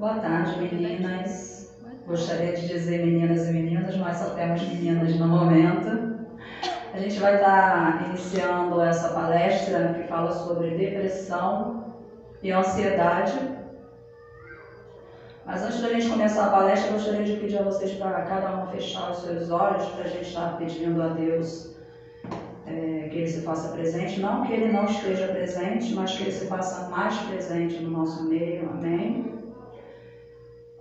Boa tarde, meninas. Gostaria de dizer meninas e meninos, mas só temos meninas no momento. A gente vai estar iniciando essa palestra que fala sobre depressão e ansiedade. Mas antes da gente começar a palestra, eu gostaria de pedir a vocês para cada um fechar os seus olhos, para a gente estar pedindo a Deus que Ele se faça presente. Não que Ele não esteja presente, mas que Ele se faça mais presente no nosso meio. Amém?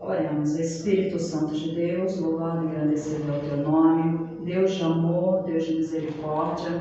Oremos. Espírito Santo de Deus, louvado e agradecido é o Teu nome. Deus de amor, Deus de misericórdia.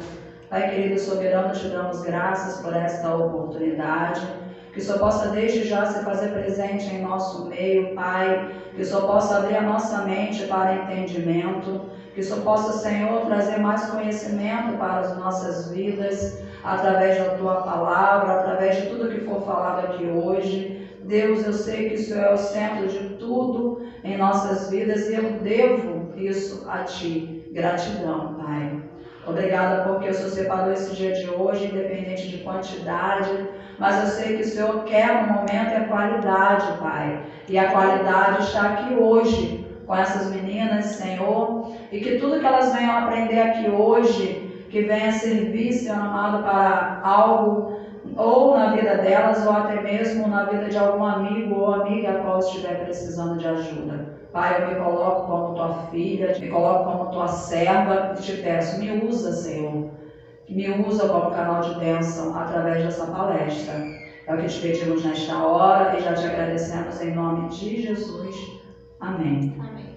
Pai querido e soberano, te damos graças por esta oportunidade. Que o Senhor possa desde já se fazer presente em nosso meio, Pai. Que o Senhor possa abrir a nossa mente para entendimento. Que o Senhor possa, Senhor, trazer mais conhecimento para as nossas vidas, através da Tua palavra, através de tudo que for falado aqui hoje. Deus, eu sei que o Senhor é o centro de tudo em nossas vidas e eu devo isso a Ti. Gratidão, Pai. Obrigada porque o Senhor separou esse dia de hoje, independente de quantidade, mas eu sei que o Senhor quer no momento é qualidade, Pai. E a qualidade está aqui hoje com essas meninas, Senhor, e que tudo que elas venham aprender aqui hoje, que venha servir, Senhor amado, para algo, ou na vida delas, ou até mesmo na vida de algum amigo ou amiga a qual estiver precisando de ajuda. Pai, eu me coloco como Tua filha, me coloco como Tua serva e te peço, me usa, Senhor. Me usa como canal de bênção através dessa palestra. É o que te pedimos nesta hora e já te agradecemos em nome de Jesus. Amém. Amém.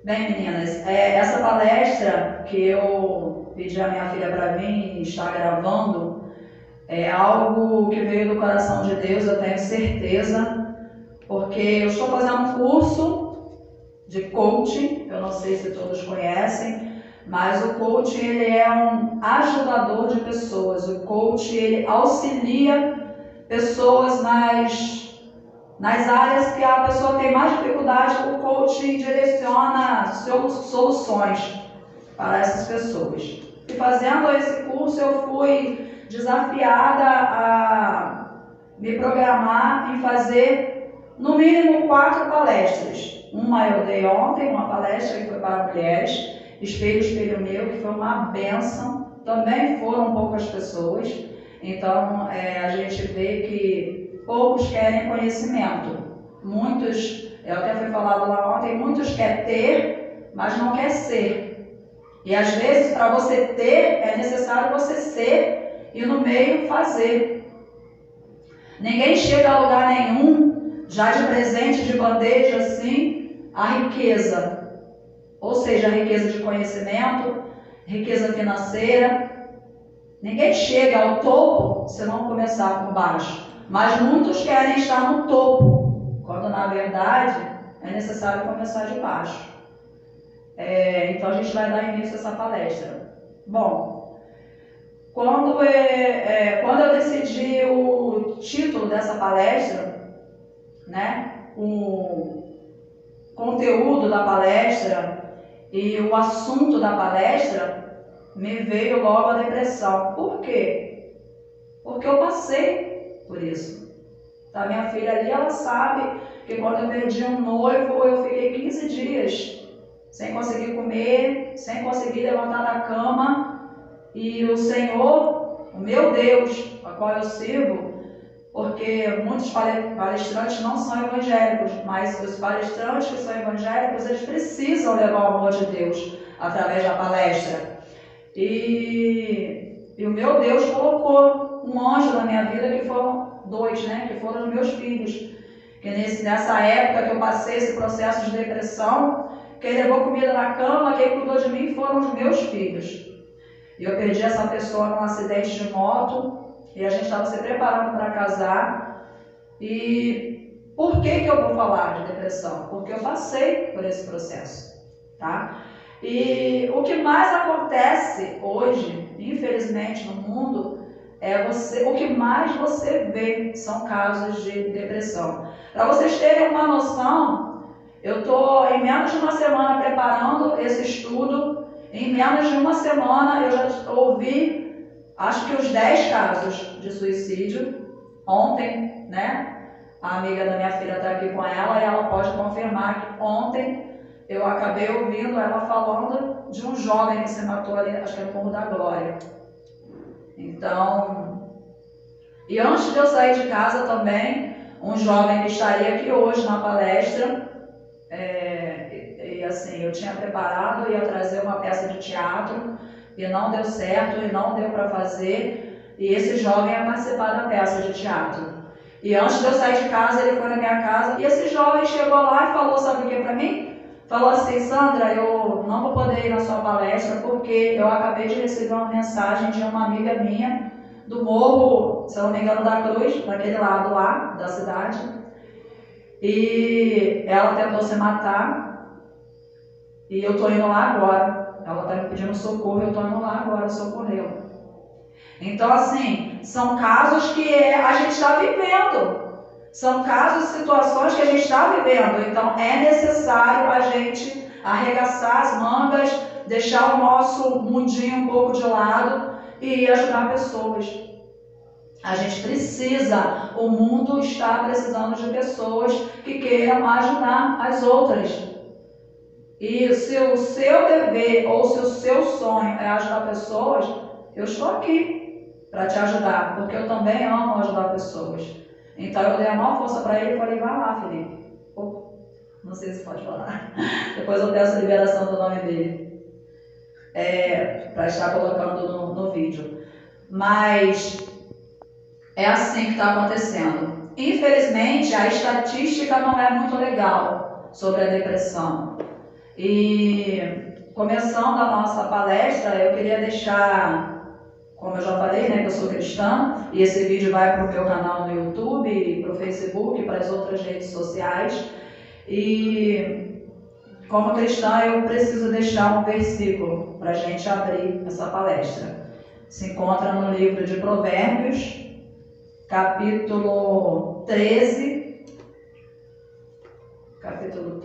Bem, meninas, essa palestra que eu pedi a minha filha para vir e estar gravando é algo que veio do coração de Deus, eu tenho certeza, porque eu estou fazendo um curso de coaching, eu não sei se todos conhecem, mas o coach ele é um ajudador de pessoas. O coach ele auxilia pessoas nas áreas que a pessoa tem mais dificuldade. O coach direciona soluções para essas pessoas. E fazendo esse curso eu fui desafiada a me programar em fazer no mínimo 4 palestras. Uma eu dei ontem, uma palestra que foi para mulheres. Espelho, espelho meu, que foi uma bênção, também foram poucas pessoas, então a gente vê que poucos querem conhecimento, muitos, eu até fui falado lá ontem, muitos querem ter, mas não quer ser, e às vezes para você ter é necessário você ser e no meio fazer. Ninguém chega a lugar nenhum já de presente, de bandeja assim, a riqueza. Ou seja, a riqueza de conhecimento, riqueza financeira. Ninguém chega ao topo se não começar por baixo. Mas muitos querem estar no topo, quando na verdade é necessário começar de baixo. Então a gente vai dar início a essa palestra. Bom, quando eu decidi o título dessa palestra, né, o conteúdo da palestra, e o assunto da palestra, me veio logo a depressão. Por quê? Porque eu passei por isso. A minha filha ali, ela sabe que quando eu perdi um noivo, eu fiquei 15 dias sem conseguir comer, sem conseguir levantar da cama. E o Senhor, o meu Deus, a qual eu sirvo, porque muitos palestrantes não são evangélicos, mas os palestrantes que são evangélicos, eles precisam levar o amor de Deus através da palestra. E o meu Deus colocou um anjo na minha vida, que foram 2, né? Que foram os meus filhos. Que nessa época que eu passei esse processo de depressão, quem levou comida na cama, quem cuidou de mim foram os meus filhos. E eu perdi essa pessoa num acidente de moto. E a gente estava se preparando para casar. E por que eu vou falar de depressão? Porque eu passei por esse processo, tá? E o que mais acontece hoje, infelizmente, no mundo, o que mais você vê são casos de depressão. Para vocês terem uma noção, eu estou em menos de uma semana preparando esse estudo. Em menos de uma semana eu já ouvi, acho que os 10 casos de suicídio. Ontem, né? a amiga da minha filha está aqui com ela e ela pode confirmar que ontem eu acabei ouvindo ela falando de um jovem que se matou ali, acho que é no Morro da Glória. Então, e antes de eu sair de casa também, um jovem que estaria aqui hoje na palestra, e assim, eu tinha preparado, ia trazer uma peça de teatro, e não deu certo, e não deu para fazer, e esse jovem ia participar da peça de teatro. E antes de eu sair de casa, ele foi na minha casa, e esse jovem chegou lá e falou, sabe o que para mim? Falou assim, Sandra, eu não vou poder ir na sua palestra, porque eu acabei de receber uma mensagem de uma amiga minha, do Morro, se eu não me engano, da Cruz, daquele lado lá, da cidade, e ela tentou se matar, e eu tô indo lá agora, ela tá me pedindo socorro, eu tô indo lá agora socorrê-la. Então, assim, são casos que a gente está vivendo, são casos, situações que a gente está vivendo, então é necessário a gente arregaçar as mangas, deixar o nosso mundinho um pouco de lado e ajudar pessoas. A gente precisa, o mundo está precisando de pessoas que queiram ajudar as outras. E se o seu dever ou se o seu sonho é ajudar pessoas, eu estou aqui para te ajudar, porque eu também amo ajudar pessoas. Então eu dei a maior força para ele e falei, vai lá, Felipe. Não sei se pode falar. Depois eu peço a liberação do nome dele. Para estar colocando no vídeo. Mas é assim que está acontecendo. Infelizmente, a estatística não é muito legal sobre a depressão. E começando a nossa palestra, eu queria deixar, como eu já falei, né, que eu sou cristã, e esse vídeo vai para o meu canal no YouTube, para o Facebook, para as outras redes sociais. E como cristã, eu preciso deixar um versículo para a gente abrir essa palestra. Se encontra no livro de Provérbios, capítulo 13, capítulo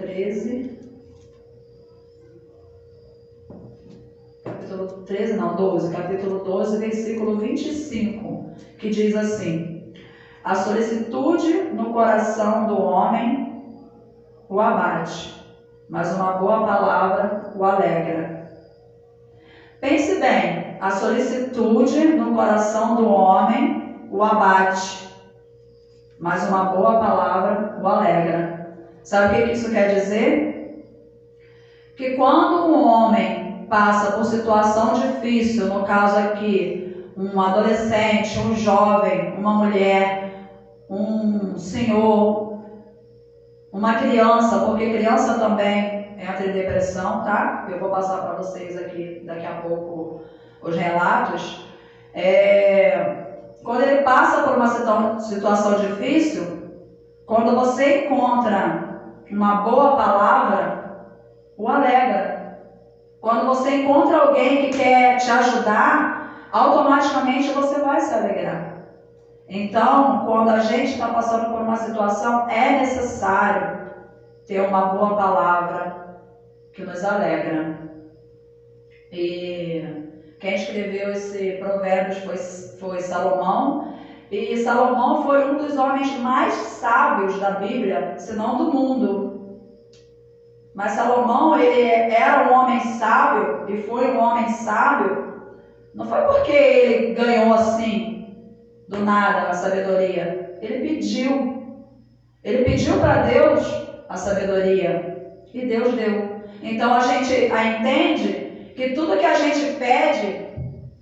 12, versículo 25, que diz assim: a solicitude no coração do homem o abate, mas uma boa palavra o alegra. Pense bem, a solicitude no coração do homem o abate, mas uma boa palavra o alegra. Sabe o que isso quer dizer? Que quando um homem passa por situação difícil, no caso aqui, um adolescente, um jovem, uma mulher, um senhor, uma criança, porque criança também entra em depressão, tá? Eu vou passar para vocês aqui daqui a pouco os relatos. Quando ele passa por uma situação difícil, quando você encontra uma boa palavra, o alegra. Quando você encontra alguém que quer te ajudar, automaticamente você vai se alegrar. Então, quando a gente está passando por uma situação, é necessário ter uma boa palavra que nos alegra. E quem escreveu esse Provérbios foi Salomão. E Salomão foi um dos homens mais sábios da Bíblia, se não do mundo. Mas Salomão, ele era um homem sábio e foi um homem sábio, não foi porque ele ganhou assim, do nada, a sabedoria. Ele pediu para Deus a sabedoria e Deus deu. Então a gente entende que tudo que a gente pede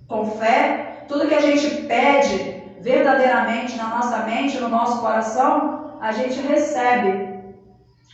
com fé, tudo que a gente pede verdadeiramente na nossa mente, no nosso coração, a gente recebe.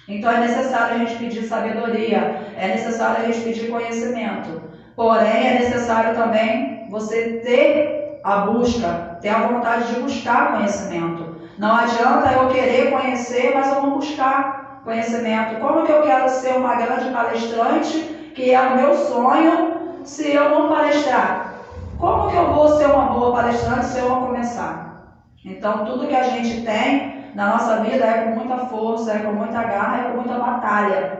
Então é necessário a gente pedir sabedoria, é necessário a gente pedir conhecimento. Porém, é necessário também você ter a busca, ter a vontade de buscar conhecimento. Não adianta eu querer conhecer, mas eu não buscar conhecimento. Como que eu quero ser uma grande palestrante, que é o meu sonho, se eu não palestrar? Como que eu vou ser uma boa palestrante se eu não começar? Então, tudo que a gente tem na nossa vida é com muita força, é com muita garra, é com muita batalha.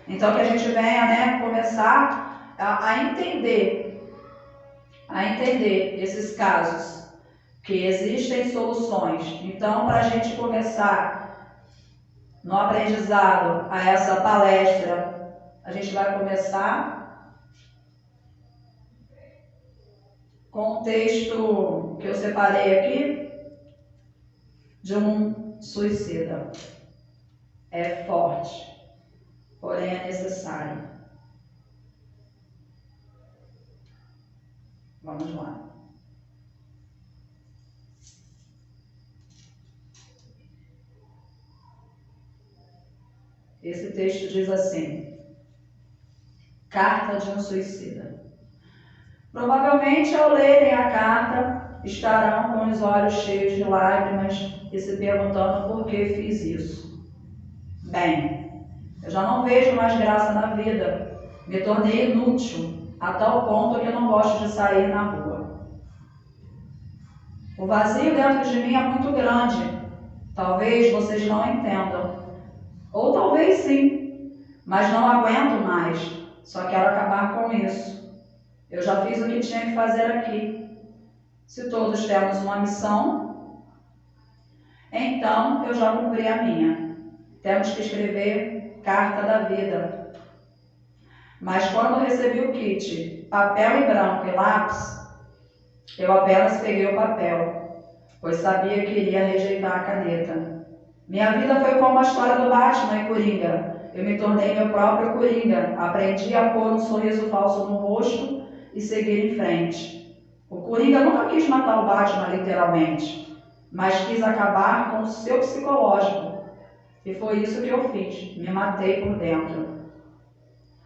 Então que a gente venha, começar a entender esses casos, que existem soluções. Então, para a gente começar no aprendizado a essa palestra, a gente vai começar com um texto que eu separei aqui de um suicida. É forte, porém é necessário. Vamos lá. Esse texto diz assim: Carta de um suicida. Provavelmente, ao lerem a carta, estarão com os olhos cheios de lágrimas e se perguntando por que fiz isso. Bem, eu já não vejo mais graça na vida. Me tornei inútil, a tal ponto que não gosto de sair na rua. O vazio dentro de mim é muito grande. Talvez vocês não entendam. Ou talvez sim, mas não aguento mais. Só quero acabar com isso. Eu já fiz o que tinha que fazer aqui. Se todos temos uma missão, então eu já cumpri a minha. Temos que escrever carta da vida. Mas quando recebi o kit, papel em branco e lápis, eu apenas peguei o papel, pois sabia que iria rejeitar a caneta. Minha vida foi como a história do Batman e Coringa. Eu me tornei meu próprio Coringa. Aprendi a pôr um sorriso falso no rosto e seguir em frente. O Coringa nunca quis matar o Batman literalmente, mas quis acabar com o seu psicológico. E foi isso que eu fiz. Me matei por dentro.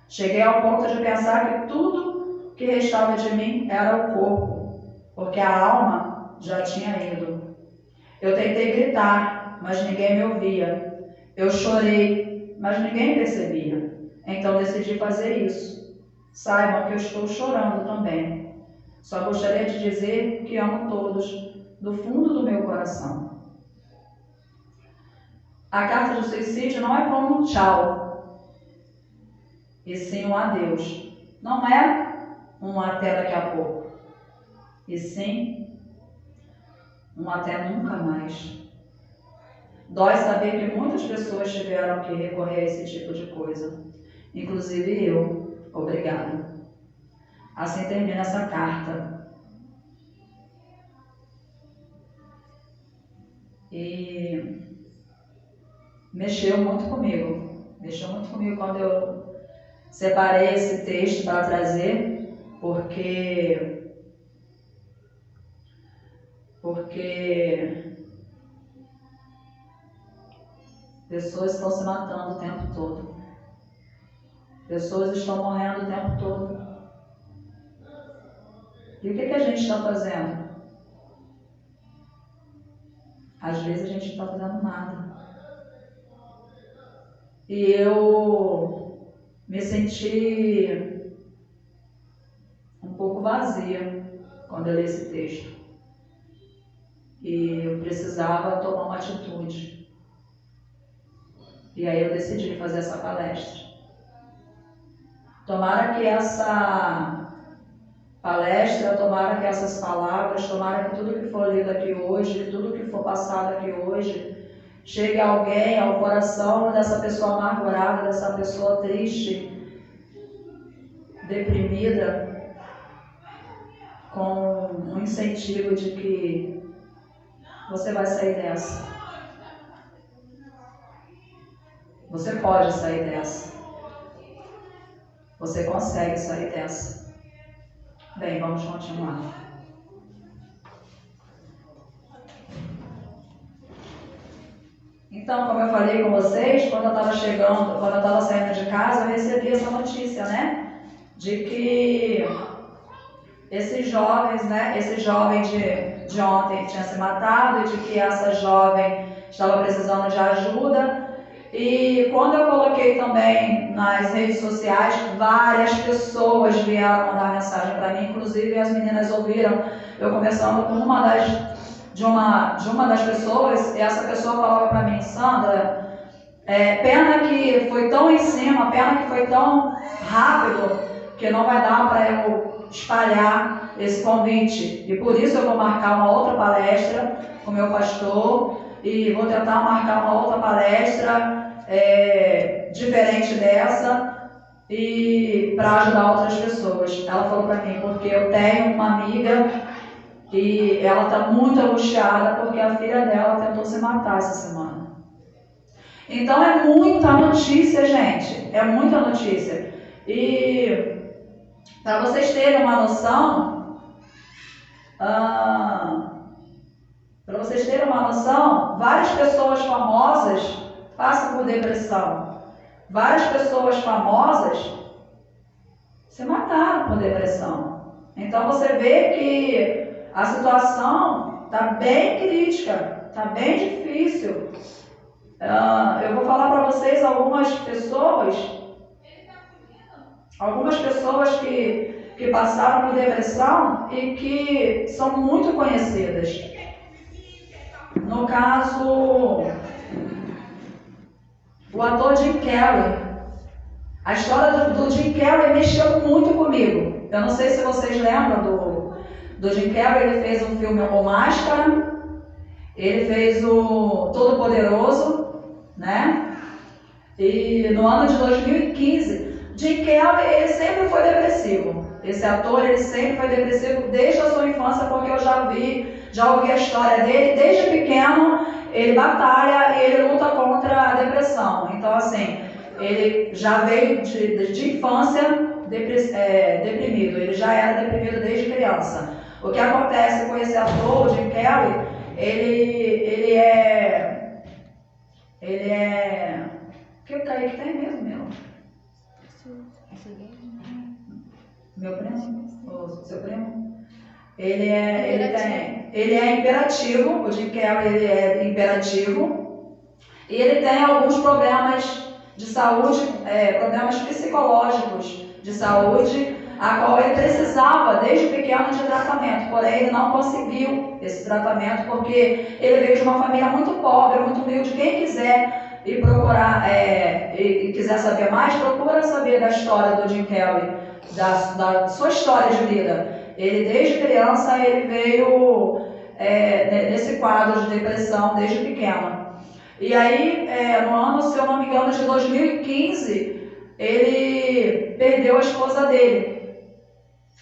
Cheguei ao ponto de pensar que tudo que restava de mim era o corpo, porque a alma já tinha ido. Eu tentei gritar, mas ninguém me ouvia. Eu chorei, mas ninguém percebia. Então decidi fazer isso. Saibam que eu estou chorando também. Só gostaria de dizer que amo todos, do fundo do meu coração. A carta do suicídio não é como um tchau, e sim um adeus. Não é um até daqui a pouco, e sim um até nunca mais. Dói saber que muitas pessoas tiveram que recorrer a esse tipo de coisa, inclusive eu. Obrigado. Assim termina essa carta. E mexeu muito comigo quando eu separei esse texto para trazer, porque pessoas estão se matando o tempo todo. Pessoas estão morrendo o tempo todo. E o que a gente está fazendo? Às vezes a gente não está fazendo nada. E eu me senti um pouco vazia quando eu li esse texto. E eu precisava tomar uma atitude. E aí eu decidi fazer essa palestra. Tomara que essa palestra, tomara que essas palavras, tomara que tudo que for lido aqui hoje, que tudo que for passado aqui hoje, chegue a alguém, ao coração dessa pessoa amargurada, dessa pessoa triste, deprimida, com um incentivo de que você vai sair dessa. Você pode sair dessa. Você consegue sair dessa. Bem, vamos continuar. Então, como eu falei com vocês, quando eu estava saindo de casa, eu recebi essa notícia, né? De que esses jovens, né? Esse jovem de ontem tinha se matado e de que essa jovem estava precisando de ajuda. E quando eu coloquei também nas redes sociais, várias pessoas vieram mandar mensagem para mim, inclusive as meninas ouviram, eu conversando com uma das pessoas, e essa pessoa falava para mim: Sandra, pena que foi tão em cima, pena que foi tão rápido, que não vai dar para eu espalhar esse convite. E por isso eu vou marcar uma outra palestra com o meu pastor, e vou tentar marcar uma outra palestra diferente dessa e para ajudar outras pessoas. Ela falou para mim, porque eu tenho uma amiga e ela está muito angustiada porque a filha dela tentou se matar essa semana. Então é muita notícia, gente, é muita notícia. E para vocês terem uma noção, várias pessoas famosas passam por depressão. Várias pessoas famosas se mataram por depressão. Então você vê que a situação está bem crítica, está bem difícil. Eu vou falar para vocês algumas pessoas que passaram por depressão e que são muito conhecidas. No caso, o ator Jim Carrey. A história do Jim Carrey mexeu muito comigo. Eu não sei se vocês lembram do Jim Carrey. Ele fez um filme O Máscara, ele fez o Todo-Poderoso, né? E no ano de 2015, Jim Carrey, ele sempre foi depressivo. Esse ator, ele sempre foi depressivo desde a sua infância, porque eu já ouvi a história dele. Desde pequeno, ele batalha e ele luta contra a depressão. Então, assim, ele já veio de infância deprimido. Ele já era deprimido desde criança. O que acontece com esse ator, Jim Carrey, ele é... O que o Kaique tem mesmo, meu? Meu primo? O seu primo? Ele é imperativo. O Jim Carrey, ele é imperativo. E ele tem alguns problemas de saúde, problemas psicológicos de saúde, a qual ele precisava desde pequeno de tratamento, porém ele não conseguiu esse tratamento porque ele veio de uma família muito pobre, muito humilde. Quem quiser ir procurar e quiser saber mais, procura saber da história do Jim Carrey, da sua história de vida. Ele desde criança ele veio nesse quadro de depressão desde pequeno. E aí, no ano, se eu não me engano, de 2015, ele perdeu a esposa dele.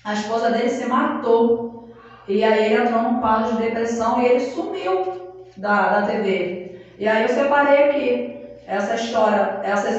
A esposa dele se matou. E aí ele entrou num quadro de depressão e ele sumiu da TV. E aí eu separei aqui essas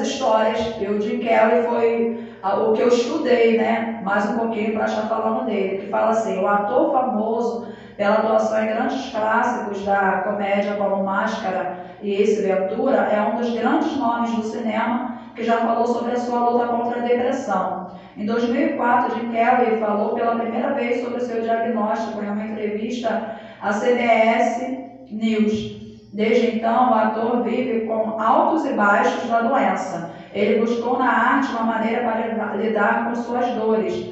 histórias. E o Jim Carrey foi o que eu estudei, né? Mais um pouquinho para estar falando dele. Que fala assim: o ator famoso pela atuação em grandes clássicos da comédia como Máscara e Ace Ventura, é um dos grandes nomes do cinema que já falou sobre a sua luta contra a depressão. Em 2004, Jim Carrey falou pela primeira vez sobre o seu diagnóstico em uma entrevista à CBS News. Desde então, o ator vive com altos e baixos da doença. Ele buscou na arte uma maneira para lidar com suas dores.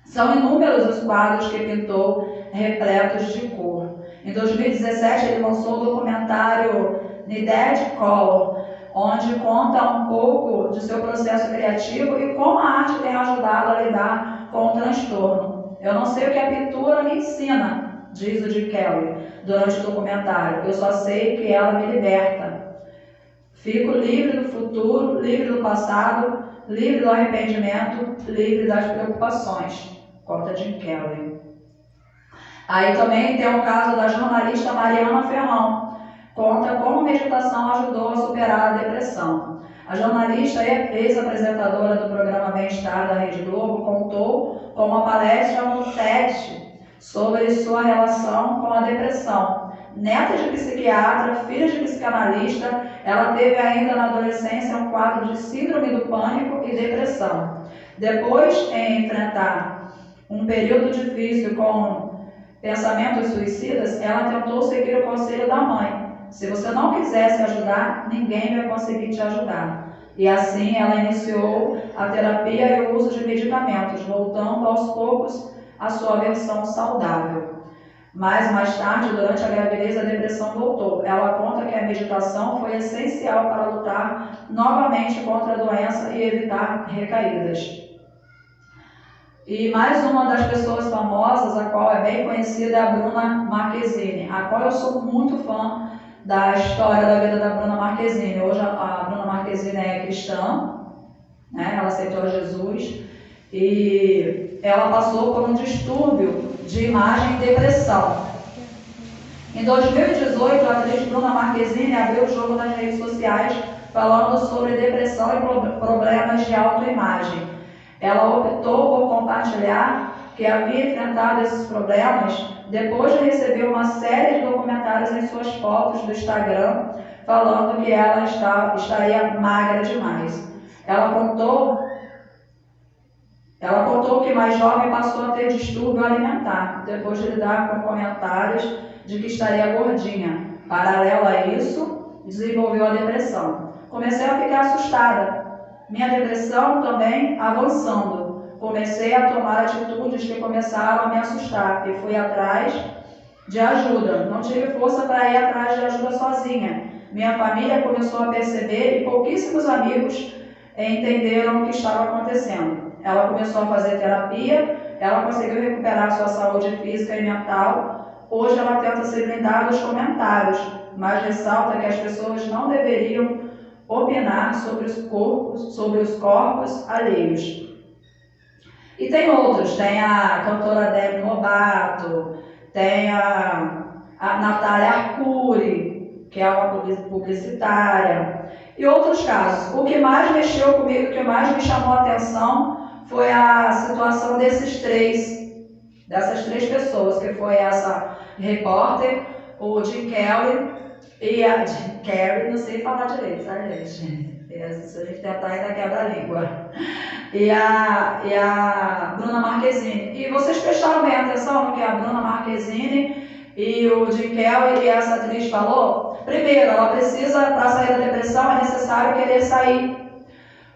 São inúmeros os quadros que pintou, repletos de cor. Em 2017, ele lançou o documentário Needed Color, onde conta um pouco de seu processo criativo e como a arte tem ajudado a lidar com o transtorno. Eu não sei o que a pintura me ensina, diz o Jim Carrey durante o documentário. Eu só sei que ela me liberta. Fico livre do futuro, livre do passado, livre do arrependimento, livre das preocupações. Conta Jim Carrey. Aí também tem o caso da jornalista Mariana Ferrão. Conta como meditação ajudou a superar a depressão. A jornalista e ex-apresentadora do programa Bem-Estar da Rede Globo contou com uma palestra no TED sobre sua relação com a depressão. Neta de psiquiatra, filha de psicanalista, ela teve ainda na adolescência um quadro de síndrome do pânico e depressão. Depois de enfrentar um período difícil com pensamentos suicidas, ela tentou seguir o conselho da mãe. Se você não quiser se ajudar, ninguém vai conseguir te ajudar. E assim ela iniciou a terapia e o uso de medicamentos, voltando aos poucos à sua versão saudável. Mas mais tarde, durante a gravidez, a depressão voltou. Ela conta que a meditação foi essencial para lutar novamente contra a doença e evitar recaídas. E mais uma das pessoas famosas, a qual é bem conhecida, é a Bruna Marquezine, a qual eu sou muito fã da história da vida da Bruna Marquezine. Hoje a Bruna Marquezine é cristã, né? Ela aceitou Jesus e ela passou por um distúrbio de imagem e depressão. Em 2018, a atriz Bruna Marquezine abriu o jogo nas redes sociais falando sobre depressão e problemas de autoimagem. Ela optou por compartilhar que havia enfrentado esses problemas depois de receber uma série de documentários em suas fotos do Instagram falando que ela estaria magra demais. Ela contou que mais jovem passou a ter distúrbio alimentar depois de lidar com comentários de que estaria gordinha. Paralelo a isso, desenvolveu a depressão. Comecei a ficar assustada. Minha depressão também avançando. Comecei a tomar atitudes que começaram a me assustar e fui atrás de ajuda. Não tive força para ir atrás de ajuda sozinha. Minha família começou a perceber e pouquíssimos amigos entenderam o que estava acontecendo. Ela começou a fazer terapia, ela conseguiu recuperar sua saúde física e mental. Hoje ela tenta se blindar dos comentários, mas ressalta que as pessoas não deveriam opinar sobre os corpos alheios. E tem outros, tem a cantora Demi Lovato, tem a Natália Arcuri, que é uma publicitária, e outros casos. O que mais mexeu comigo, o que mais me chamou a atenção foi a situação dessas três pessoas, que foi essa repórter, o Jim Carrey e a Jim Carrey, não sei falar direito, sabe, gente? Se a gente tentar ainda quebra a língua. E a Bruna Marquezine. E vocês prestaram bem atenção no que a Bruna Marquezine e o Jim Carrey e essa atriz falou? Primeiro, ela precisa, para sair da depressão, é necessário querer sair.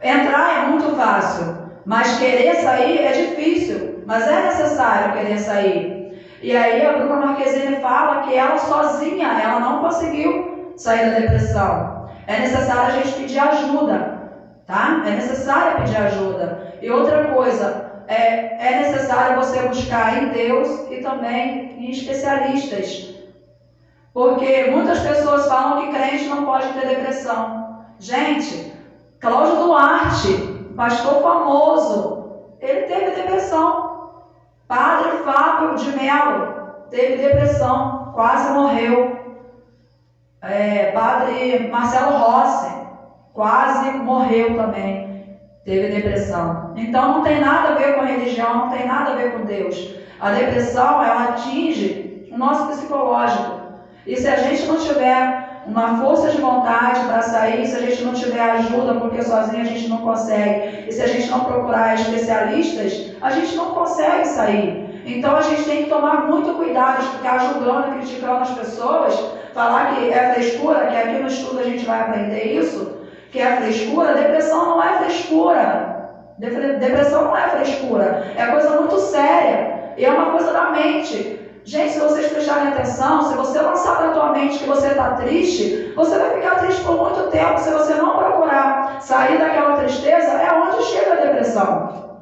Entrar é muito fácil, mas querer sair é difícil, mas é necessário querer sair. E aí a Bruna Marquezine fala que ela sozinha, ela não conseguiu sair da depressão. É necessário a gente pedir ajuda, tá? É necessário pedir ajuda. E outra coisa, é necessário você buscar em Deus e também em especialistas. Porque muitas pessoas falam que crente não pode ter depressão. Gente, Cláudio Duarte, pastor famoso, ele teve depressão. Padre Fábio de Mello teve depressão, quase morreu. Padre Marcelo Rossi quase morreu também, teve depressão. Então não tem nada a ver com a religião, não tem nada a ver com Deus. A depressão, ela atinge o nosso psicológico. E se a gente não tiver uma força de vontade para sair, se a gente não tiver ajuda, porque sozinho a gente não consegue, e se a gente não procurar especialistas, a gente não consegue sair. Então a gente tem que tomar muito cuidado de ficar julgando, criticando as pessoas, falar que é frescura, que aqui no estudo a gente vai aprender isso, que é frescura. Depressão não é frescura. Depressão não é frescura. É coisa muito séria. E é uma coisa da mente. Gente, se vocês prestarem atenção, se você lançar da tua mente que você está triste, você vai ficar triste por muito tempo. Se você não procurar sair daquela tristeza, é onde chega a depressão.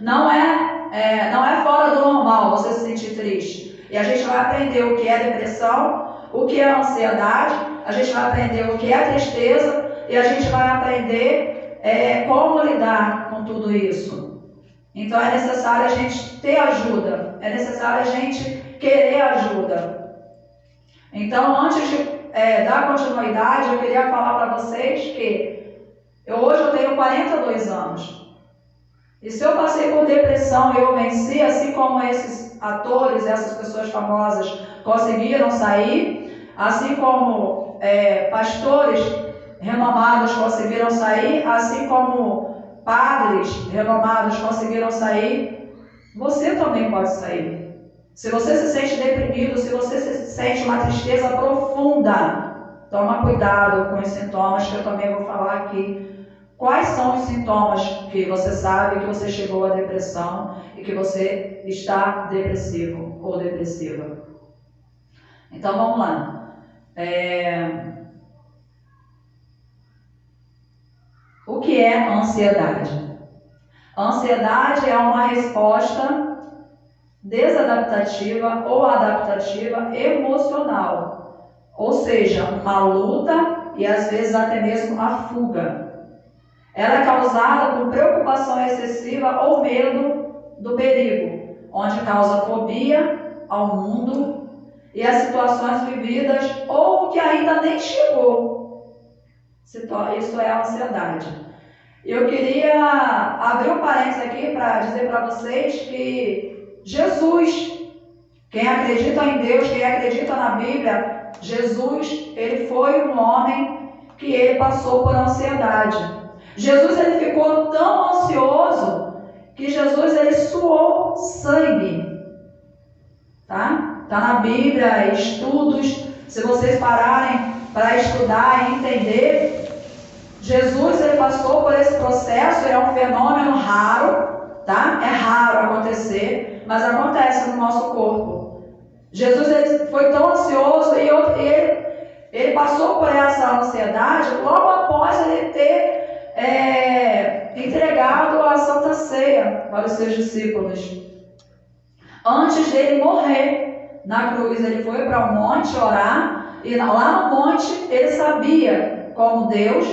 Não é fora do normal você se sentir triste. E a gente vai aprender o que é depressão, o que é ansiedade, a gente vai aprender o que é tristeza e a gente vai aprender como lidar com tudo isso. Então é necessário a gente ter ajuda, é necessário a gente querer ajuda. Então, antes de dar continuidade, eu queria falar para vocês que hoje eu tenho 42 anos. E se eu passei por depressão e eu venci, assim como esses atores, essas pessoas famosas conseguiram sair, assim como pastores renomados conseguiram sair, assim como padres renomados conseguiram sair, você também pode sair. Se você se sente deprimido, se você se sente uma tristeza profunda, toma cuidado com os sintomas que eu também vou falar aqui. Quais são os sintomas que você sabe que você chegou à depressão e que você está depressivo ou depressiva? Então vamos lá. O que é ansiedade? A ansiedade é uma resposta desadaptativa ou adaptativa emocional, ou seja, uma luta e às vezes até mesmo a fuga. Ela é causada por preocupação excessiva ou medo do perigo, onde causa fobia ao mundo e às situações vividas ou que ainda nem chegou. Isso é a ansiedade. Eu queria abrir um parênteses aqui para dizer para vocês que Jesus, quem acredita em Deus, quem acredita na Bíblia, Jesus, ele foi um homem que ele passou por ansiedade. Jesus, ele ficou tão ansioso que Jesus, ele suou sangue. Tá na Bíblia, estudos, se vocês pararem para estudar e entender, Jesus, ele passou por esse processo, é um fenômeno raro, tá? É raro acontecer, mas acontece no nosso corpo. Jesus, ele foi tão ansioso e ele passou por essa ansiedade logo após ele ter entregado a Santa Ceia para os seus discípulos. Antes dele morrer na cruz, ele foi para o monte orar, e lá no monte ele sabia, como Deus,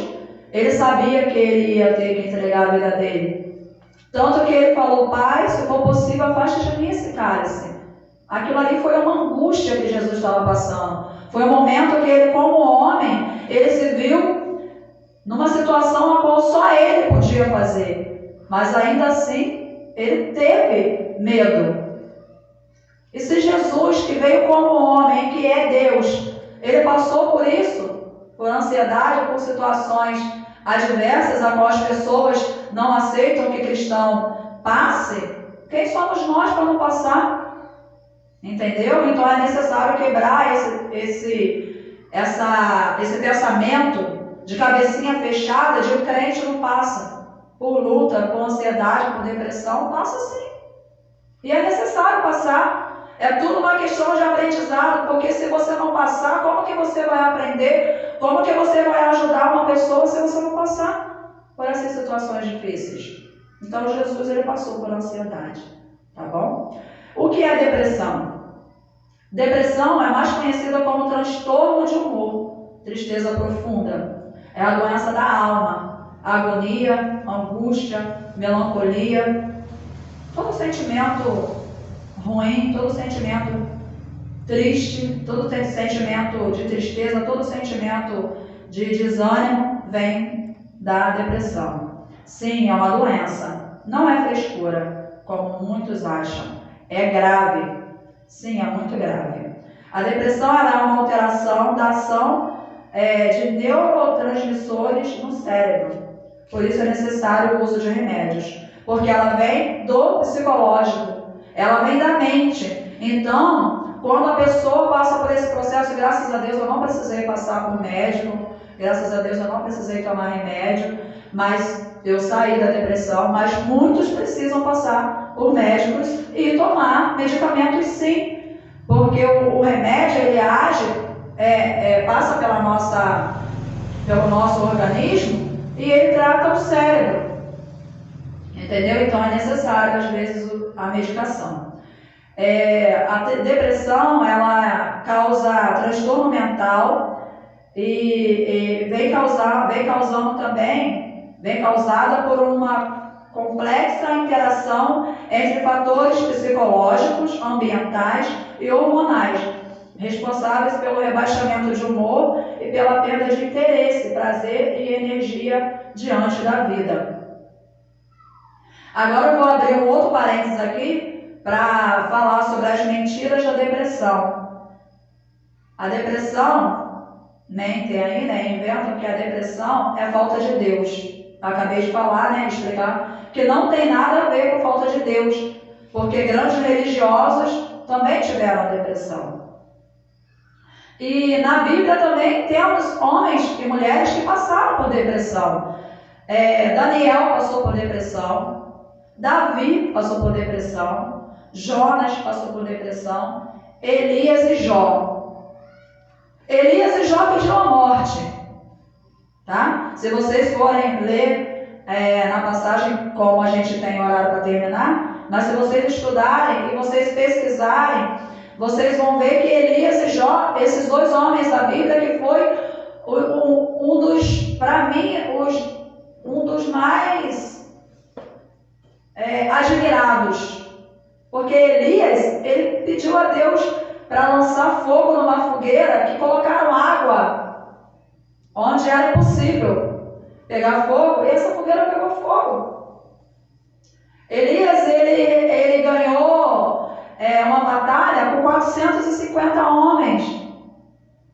ele sabia que ele ia ter que entregar a vida dele. Tanto que ele falou: Pai, se for possível, afaste de mim esse cálice. Aquilo ali foi uma angústia que Jesus estava passando. Foi um momento que ele, como homem, ele se viu numa situação a qual só ele podia fazer. Mas ainda assim, ele teve medo. E se Jesus, que veio como homem, que é Deus, ele passou por isso, por ansiedade, por situações adversas, a qual as pessoas não aceitam que cristão passe, quem somos nós para não passar? Entendeu? Então é necessário quebrar esse pensamento de cabecinha fechada de o crente não passa por luta, por ansiedade, por depressão. Passa sim. E é necessário passar. É tudo uma questão de aprendizado, porque se você não passar, como que você vai aprender? Como que você vai ajudar uma pessoa se você não passar por essas situações difíceis? Então Jesus, ele passou por ansiedade, tá bom? O que é depressão? Depressão é mais conhecida como transtorno de humor, tristeza profunda. É a doença da alma, agonia, angústia, melancolia, todo sentimento ruim, todo sentimento triste, todo sentimento de tristeza, todo sentimento de desânimo vem da depressão. Sim, é uma doença, não é frescura, como muitos acham, é grave. Sim, é muito grave. A depressão ela é uma alteração da ação de neurotransmissores no cérebro. Por isso é necessário o uso de remédios, porque ela vem do psicológico, ela vem da mente. Então, quando a pessoa passa por esse processo, graças a Deus eu não precisei passar por médico, graças a Deus eu não precisei tomar remédio, mas eu saí da depressão, mas muitos precisam passar por médicos e tomar medicamentos sim, porque o remédio ele age, passa pelo nosso organismo e ele trata o cérebro, entendeu? Então é necessário às vezes a medicação. A depressão ela causa transtorno mental e vem causada por uma complexa interação entre fatores psicológicos, ambientais e hormonais, responsáveis pelo rebaixamento de humor e pela perda de interesse, prazer e energia diante da vida. Agora eu vou abrir um outro parênteses aqui para falar sobre as mentiras da depressão. A depressão, mentem aí, inventam que a depressão é falta de Deus. Acabei de falar, explicar que não tem nada a ver com falta de Deus, porque grandes religiosos também tiveram depressão. E na Bíblia também temos homens e mulheres que passaram por depressão. Daniel passou por depressão, Davi passou por depressão, Jonas passou por depressão, Elias e Jó. Elias e Jó pediram a morte. Tá? Se vocês forem ler na passagem, como a gente tem horário para terminar, mas se vocês estudarem e vocês pesquisarem vocês vão ver que Elias e Jó, esses dois homens da Bíblia, que foi um dos, para mim, um dos mais admirados. Porque Elias, ele pediu a Deus para lançar fogo numa fogueira, que colocaram água onde era impossível pegar fogo, e essa fogueira pegou fogo. Elias, ele ganhou uma batalha com 450 homens,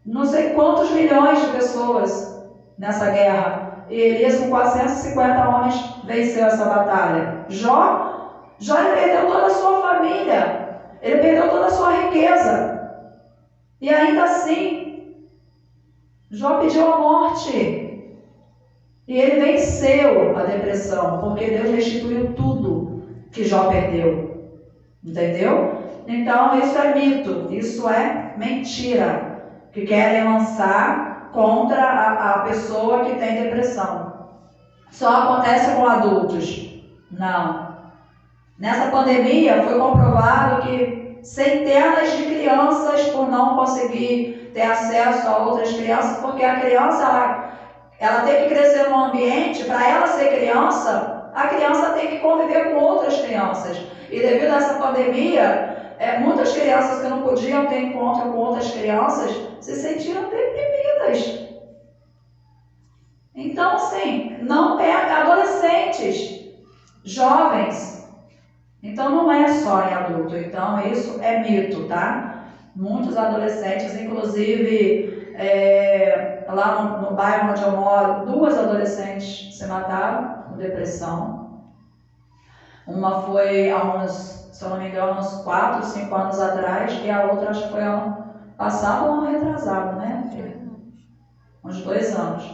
não sei quantos milhões de pessoas nessa guerra, e Elias com 450 homens venceu essa batalha. Jó ele perdeu toda a sua família, ele perdeu toda a sua riqueza, e ainda assim Jó pediu a morte. E ele venceu a depressão, porque Deus restituiu tudo que Jó perdeu. Entendeu? Então, isso é mito, isso é mentira, que querem lançar contra a pessoa que tem depressão. Só acontece com adultos. Não. Nessa pandemia, foi comprovado que centenas de crianças, por não conseguir ter acesso a outras crianças, porque a criança, ela tem que crescer num ambiente, para ela ser criança, a criança tem que conviver com outras crianças. E devido a essa pandemia, muitas crianças que não podiam ter encontro com outras crianças se sentiram deprimidas. Então, assim, não pega adolescentes, jovens. Então, não é só em adulto. Então, isso é mito, tá? Muitos adolescentes, inclusive... lá no bairro onde eu moro, 2 adolescentes se mataram com depressão. Uma foi há uns, se eu não me engano, uns 4, 5 anos atrás, e a outra acho que foi ano passado ou ano retrasado, né? Uns 2 anos,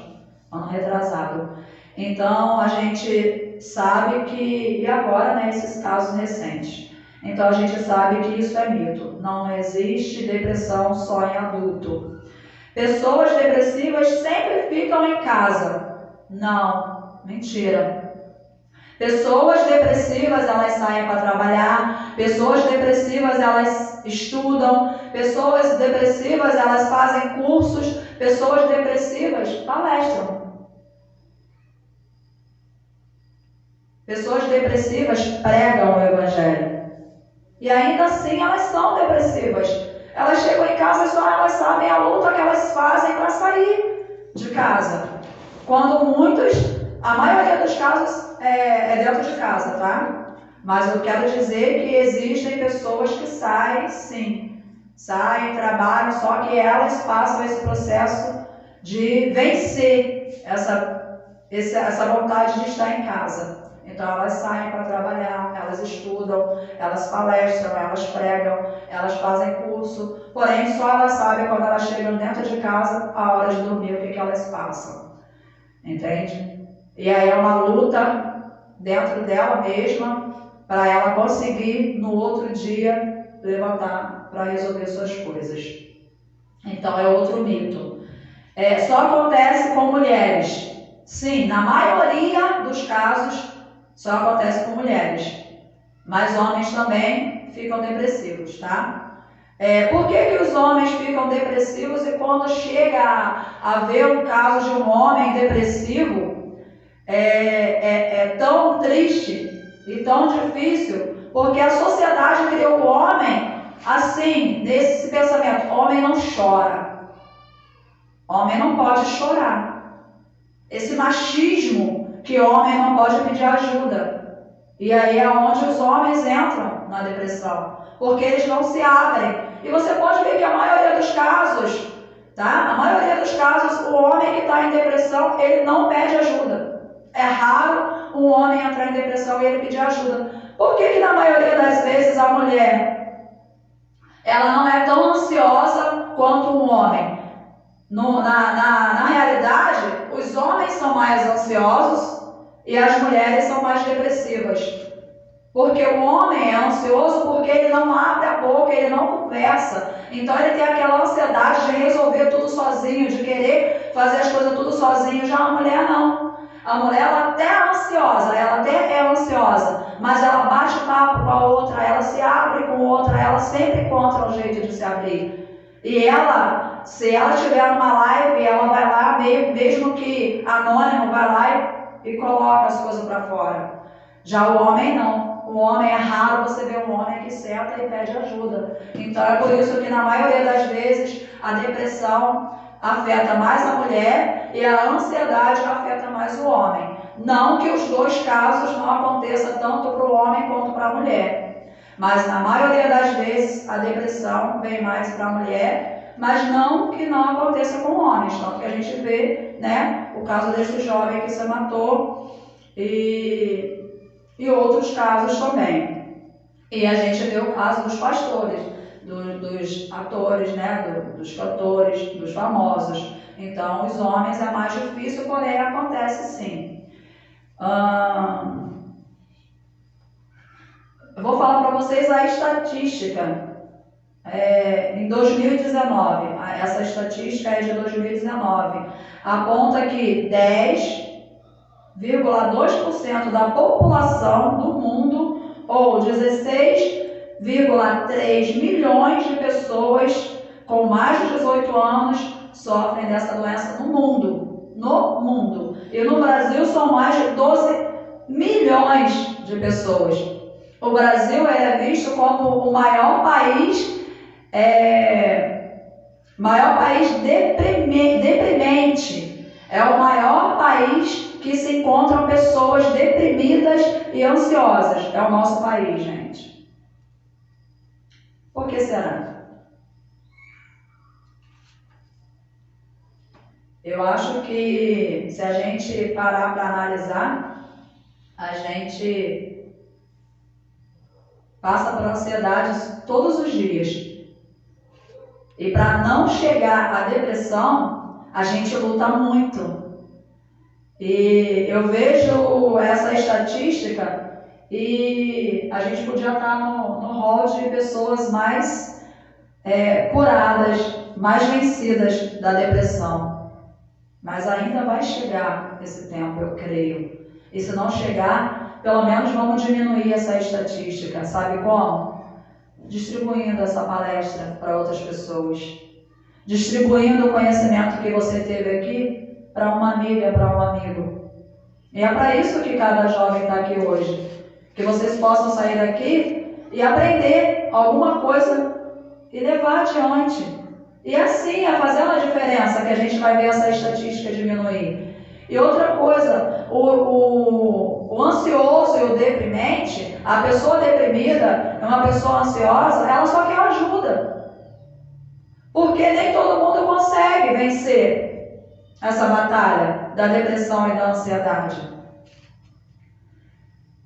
ano retrasado. Então a gente sabe que, e agora, né, esses casos recentes. Então a gente sabe que isso é mito. Não existe depressão só em adulto. Pessoas depressivas sempre ficam em casa. Não, mentira. Pessoas depressivas, elas saem para trabalhar. Pessoas depressivas, elas estudam. Pessoas depressivas, elas fazem cursos. Pessoas depressivas palestram. Pessoas depressivas pregam o Evangelho. E ainda assim elas são depressivas. Elas chegam em casa e só elas sabem a luta que elas fazem para sair de casa. Quando muitos, a maioria dos casos é dentro de casa, tá? Mas eu quero dizer que existem pessoas que saem, sim. Saem, trabalham, só que elas passam esse processo de vencer essa vontade de estar em casa. Então elas saem para trabalhar, elas estudam, elas palestram, elas pregam, elas fazem curso, porém só elas sabem quando elas chegam dentro de casa, a hora de dormir, o que elas passam. Entende? E aí é uma luta dentro dela mesma para ela conseguir no outro dia levantar para resolver suas coisas. Então é outro mito. Só acontece com mulheres. Sim, na maioria dos casos só acontece com mulheres, mas homens também ficam depressivos, tá? Por que os homens ficam depressivos e quando chega a ver um caso de um homem depressivo, é tão triste e tão difícil? Porque a sociedade criou o homem assim, nesse pensamento: homem não chora, homem não pode chorar. Esse machismo que o homem não pode pedir ajuda. E aí é onde os homens entram na depressão, porque eles não se abrem. E você pode ver que a maioria dos casos, tá? A maioria dos casos, o homem que está em depressão, ele não pede ajuda. É raro um homem entrar em depressão e ele pedir ajuda. Por que na maioria das vezes a mulher, ela não é tão ansiosa quanto um homem? Na realidade, os homens são mais ansiosos e as mulheres são mais depressivas. Porque o homem é ansioso porque ele não abre a boca, ele não conversa. Então ele tem aquela ansiedade de resolver tudo sozinho, de querer fazer as coisas tudo sozinho. Já a mulher não. A mulher, ela até é ansiosa, ela até é ansiosa, mas ela bate papo com a outra, ela se abre com outra, ela sempre encontra um jeito de se abrir. E ela, se ela estiver numa live, ela vai lá, mesmo que anônimo, vai lá e coloca as coisas para fora. Já o homem não. O homem, é raro você ver um homem que senta e pede ajuda. Então é por isso que na maioria das vezes a depressão afeta mais a mulher e a ansiedade afeta mais o homem. Não que os dois casos não aconteçam tanto para o homem quanto para a mulher. Mas na maioria das vezes a depressão vem mais para a mulher, mas não que não aconteça com homens. Tanto que a gente vê, né, o caso desse jovem que se matou e outros casos também. E a gente vê o caso dos pastores, dos atores, né, dos cantores, dos famosos. Então, os homens é mais difícil, porém acontece sim. Eu vou falar para vocês a estatística. Em 2019, essa estatística é de 2019, aponta que 10,2% da população do mundo, ou 16,3 milhões de pessoas com mais de 18 anos sofrem dessa doença no mundo. No mundo. E no Brasil são mais de 12 milhões de pessoas. O Brasil é visto como o maior país deprimente. É o maior país que se encontram pessoas deprimidas e ansiosas. É o nosso país, gente. Por que será? Eu acho que se a gente parar para analisar, a gente passa por ansiedades todos os dias. E para não chegar à depressão, a gente luta muito. E eu vejo essa estatística e a gente podia estar no rol de pessoas mais curadas, mais vencidas da depressão. Mas ainda vai chegar esse tempo, eu creio. E se não chegar, pelo menos vamos diminuir essa estatística. Sabe como? Distribuindo essa palestra para outras pessoas. Distribuindo o conhecimento que você teve aqui para uma amiga, para um amigo. E é para isso que cada jovem está aqui hoje. Que vocês possam sair daqui e aprender alguma coisa e levar adiante. E assim é fazendo a diferença que a gente vai ver essa estatística diminuir. E outra coisa, o ansioso e o deprimente, a pessoa deprimida, uma pessoa ansiosa, ela só quer ajuda. Porque nem todo mundo consegue vencer essa batalha da depressão e da ansiedade.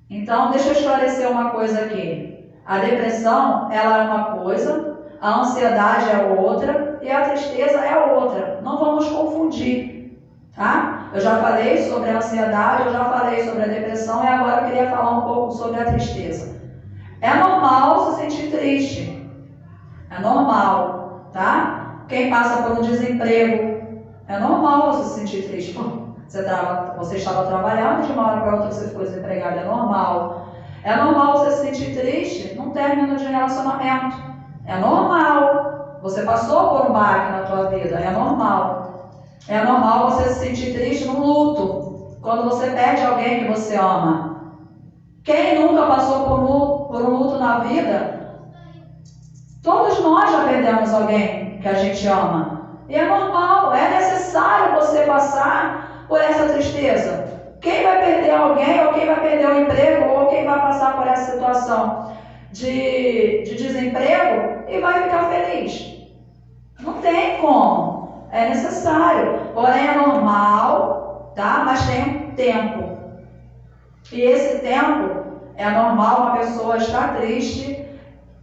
Então, deixa eu esclarecer uma coisa aqui. A depressão, ela é uma coisa, a ansiedade é outra e a tristeza é outra. Não vamos confundir, tá? Eu já falei sobre a ansiedade, eu já falei sobre a depressão e agora eu queria falar um pouco sobre a tristeza. É normal se sentir triste. É normal, tá? Quem passa por um desemprego, é normal você se sentir triste. Você estava trabalhando, de uma hora para outra você ficou desempregado, é normal. É normal você se sentir triste num término de relacionamento. É normal. Você passou por um baque na tua vida, é normal. É normal você se sentir triste num luto, quando você perde alguém que você ama. Quem nunca passou por um luto na vida? Todos nós já perdemos alguém que a gente ama. E é normal, é necessário você passar por essa tristeza. Quem vai perder alguém, ou quem vai perder o emprego, ou quem vai passar por essa situação de desemprego e vai ficar feliz? Não tem como. É necessário. Porém, é normal, tá? Mas tem um tempo. E esse tempo é normal uma pessoa estar triste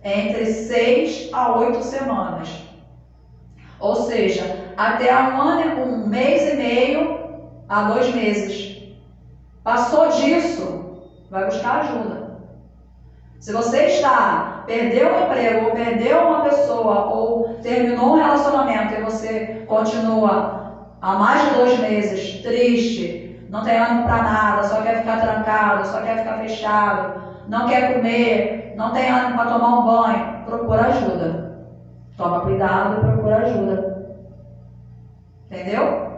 entre 6 a 8 semanas. Ou seja, até um mês e meio a 2 meses. Passou disso, vai buscar ajuda. Se você perdeu um emprego, ou perdeu uma pessoa, ou terminou um relacionamento e você continua há mais de 2 meses triste, não tem ânimo para nada, só quer ficar trancado, só quer ficar fechado, não quer comer, não tem ânimo para tomar um banho, procura ajuda. Toma cuidado e procura ajuda. Entendeu?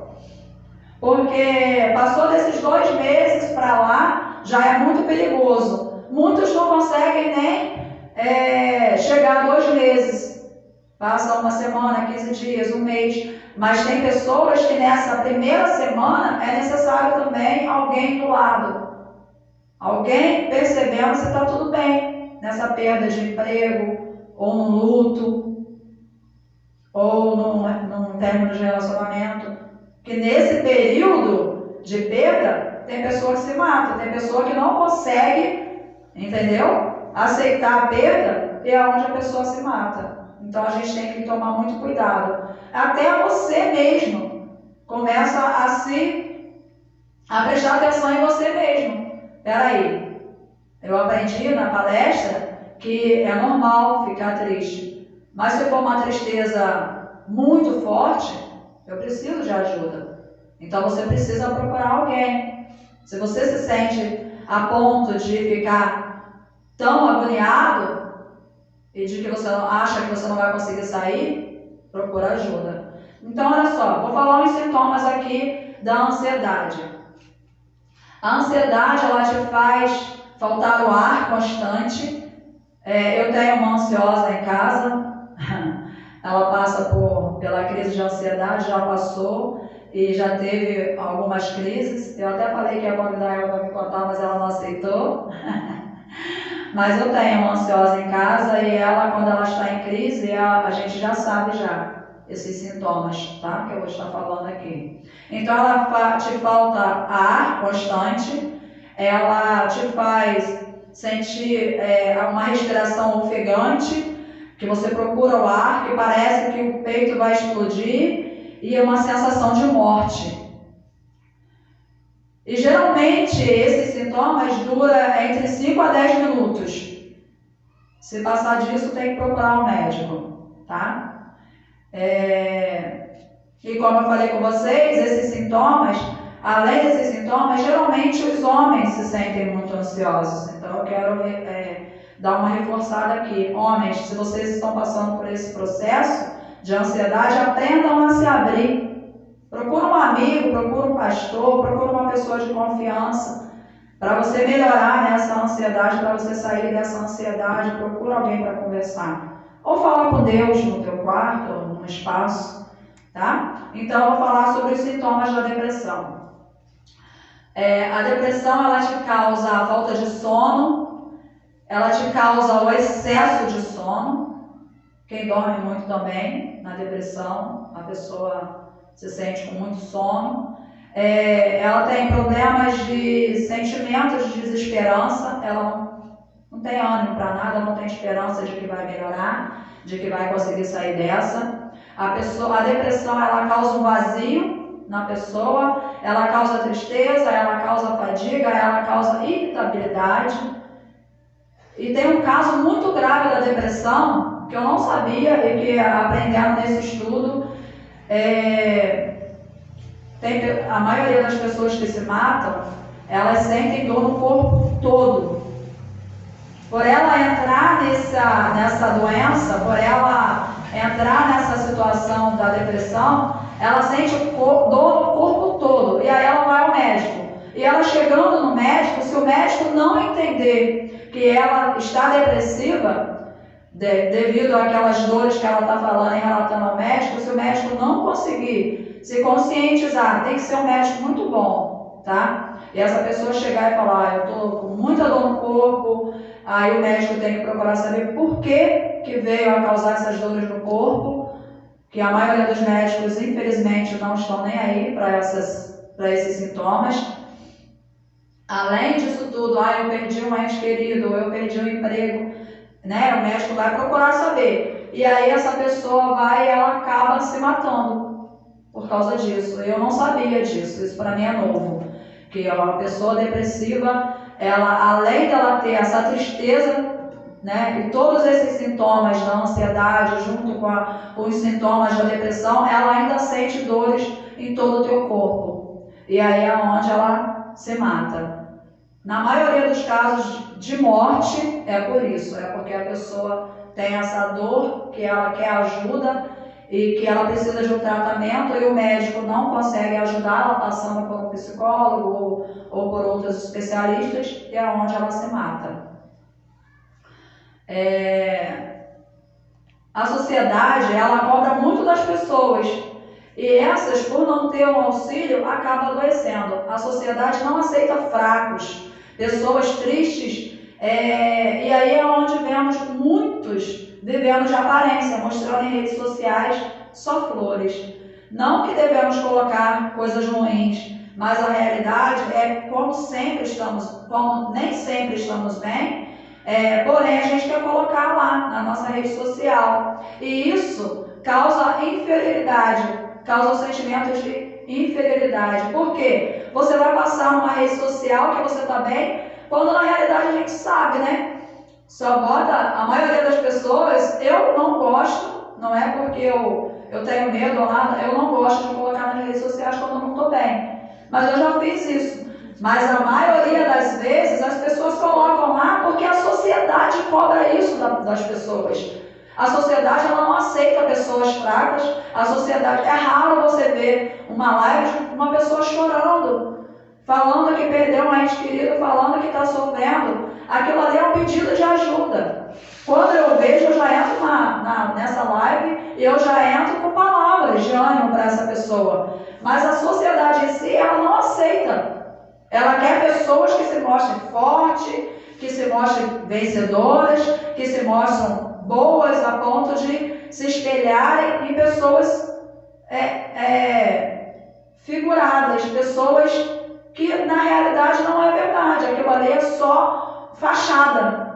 Porque passou desses 2 meses para lá, já é muito perigoso. Muitos não conseguem nem chegar a 2 meses. Passa uma semana, 15 dias, um mês. Mas tem pessoas que nessa primeira semana é necessário também alguém do lado. Alguém percebendo se está tudo bem nessa perda de emprego, ou no luto, ou num término de relacionamento. Que nesse período de perda, tem pessoa que se mata, tem pessoa que não consegue, entendeu? Aceitar a perda e é onde a pessoa se mata. Então a gente tem que tomar muito cuidado. Até você mesmo começa a prestar atenção em você mesmo. Peraí, eu aprendi na palestra que é normal ficar triste. Mas se for uma tristeza muito forte, eu preciso de ajuda. Então você precisa procurar alguém. Se você se sente a ponto de ficar tão agoniado e de que você acha que você não vai conseguir sair, procura ajuda. Então olha só, vou falar uns sintomas aqui da ansiedade. A ansiedade, ela te faz faltar o ar constante. Eu tenho uma ansiosa em casa. Ela passa pela crise de ansiedade, já passou e já teve algumas crises. Eu até falei que ia convidar ela para me contar, mas ela não aceitou. Mas eu tenho uma ansiosa em casa e ela, quando ela está em crise, a gente já sabe esses sintomas, tá? Que eu vou estar falando aqui. Então ela te falta ar constante, ela te faz sentir uma respiração ofegante, que você procura o ar, que parece que o peito vai explodir, e é uma sensação de morte. E geralmente esses sintomas duram entre 5 a 10 minutos. Se passar disso, tem que procurar um médico, tá? E como eu falei com vocês, esses sintomas, além desses sintomas, geralmente os homens se sentem muito ansiosos. Então eu quero dar uma reforçada aqui. Homens, se vocês estão passando por esse processo de ansiedade, aprendam a se abrir. Procura um amigo, procura um pastor, procura uma pessoa de confiança para você melhorar nessa ansiedade, para você sair dessa ansiedade. Procura alguém para conversar. Ou falar com Deus no teu quarto, ou num espaço, tá? Então eu vou falar sobre os sintomas da depressão. A depressão, ela te causa a falta de sono, ela te causa o excesso de sono. Quem dorme muito também, na depressão, a pessoa se sente com muito sono. Ela tem problemas de sentimentos de desesperança, ela não tem ânimo para nada, não tem esperança de que vai melhorar, de que vai conseguir sair dessa. A depressão, ela causa um vazio na pessoa, ela causa tristeza, ela causa fadiga, ela causa irritabilidade. E tem um caso muito grave da depressão, que eu não sabia e que aprendendo nesse estudo. A maioria das pessoas que se matam, elas sentem dor no corpo todo. Por ela entrar nessa doença, por ela entrar nessa situação da depressão, ela sente dor no corpo todo. E aí ela vai ao médico. E ela chegando no médico, se o médico não entender que ela está depressiva, devido àquelas dores que ela está falando em relação ao médico, se o médico não conseguir se conscientizar, tem que ser um médico muito bom, tá? E essa pessoa chegar e falar, eu estou com muita dor no corpo, aí o médico tem que procurar saber por que veio a causar essas dores no corpo, que a maioria dos médicos, infelizmente, não estão nem aí para esses sintomas. Além disso tudo, eu perdi um ente querido, eu perdi um emprego, né? O médico vai procurar saber. E aí essa pessoa vai e ela acaba se matando por causa disso. Eu não sabia disso, isso para mim é novo. Que a pessoa depressiva, ela, além dela ter essa tristeza, né, e todos esses sintomas da ansiedade, junto com os sintomas da depressão, ela ainda sente dores em todo o teu corpo. e aí é onde ela se mata. Na maioria dos casos de morte é por isso, é porque a pessoa tem essa dor, que ela quer ajuda e que ela precisa de um tratamento e o médico não consegue ajudá-la passando por um psicólogo ou por outros especialistas, e é onde ela se mata. A sociedade, ela cobra muito das pessoas e essas, por não ter um auxílio, acabam adoecendo. A sociedade não aceita fracos, pessoas tristes, e aí é onde vemos muitos vivendo de aparência, mostrando em redes sociais só flores. Não que devemos colocar coisas ruins, mas a realidade é como nem sempre estamos bem, porém a gente quer colocar lá na nossa rede social. E isso causa inferioridade, causa um sentimento de inferioridade. Por quê? Você vai passar numa rede social que você está bem, quando na realidade a gente sabe, né? Só bota, a maioria das pessoas, eu não gosto, não é porque eu tenho medo ou nada, eu não gosto de colocar nas redes sociais quando eu não estou bem. Mas eu já fiz isso. Mas a maioria das vezes as pessoas colocam lá porque a sociedade cobra isso das pessoas. A sociedade ela não aceita pessoas fracas. A sociedade, é raro você ver uma live de uma pessoa chorando, falando que perdeu um ente querido, falando que está sofrendo. Aquilo ali é um pedido de ajuda. Quando eu vejo, eu já entro nessa live e eu já entro com palavras de ânimo para essa pessoa. Mas a sociedade em si, ela não aceita. Ela quer pessoas que se mostrem fortes, que se mostrem vencedoras, que se mostram boas a ponto de se espelharem em pessoas figuradas, pessoas que na realidade não é verdade, aquilo ali é só fachada.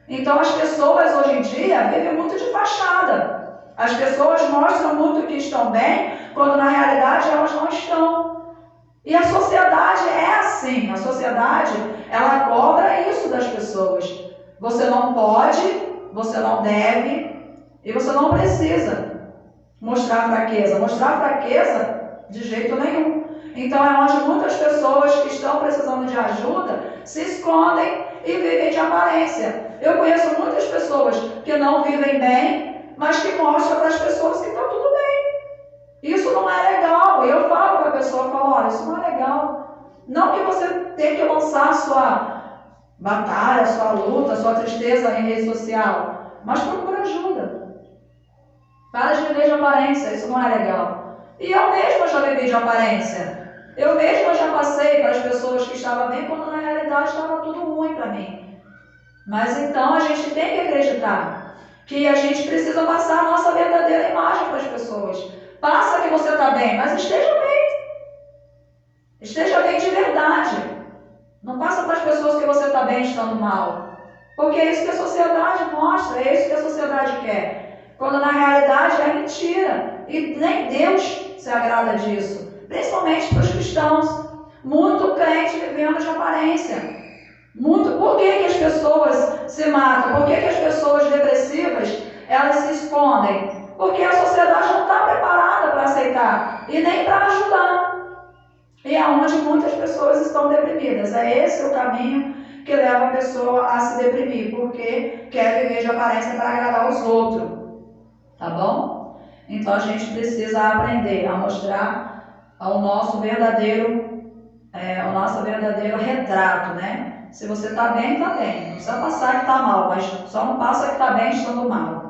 Então as pessoas hoje em dia vivem muito de fachada. As pessoas mostram muito que estão bem, quando na realidade elas não estão. E a sociedade é assim, a sociedade ela cobra isso das pessoas. Você não pode, você não deve e você não precisa mostrar fraqueza. Mostrar fraqueza de jeito nenhum. Então é onde muitas pessoas que estão precisando de ajuda se escondem e vivem de aparência. Eu conheço muitas pessoas que não vivem bem, mas que mostram para as pessoas que está tudo bem. Isso não é legal. E eu falo para a pessoa, olha, isso não é legal. Não que você tenha que lançar a sua batalha, a sua luta, a sua tristeza em rede social, mas procura ajuda. Para de viver de aparência, isso não é legal. E eu mesma já vivi de aparência. Eu mesma já passei para as pessoas que estavam bem, quando na realidade estava tudo ruim para mim. Mas então a gente tem que acreditar que a gente precisa passar a nossa verdadeira imagem para as pessoas. Passa que você está bem, mas esteja bem. Esteja bem de verdade. Não passa para as pessoas que você está bem estando mal. Porque é isso que a sociedade mostra, é isso que a sociedade quer. Quando na realidade é mentira. E nem Deus se agrada disso. Principalmente para os cristãos. Muito crente vivendo de aparência. Por que as pessoas se matam? Por que as pessoas depressivas elas se escondem? Porque a sociedade não está preparada para aceitar e nem para ajudar. E é onde muitas pessoas estão deprimidas. É esse o caminho que leva a pessoa a se deprimir, porque quer viver de aparência para agradar os outros. Tá bom? Então a gente precisa aprender a mostrar o nosso verdadeiro retrato, né? Se você está bem, está bem. Não precisa passar que está mal, mas só não passa que está bem estando mal.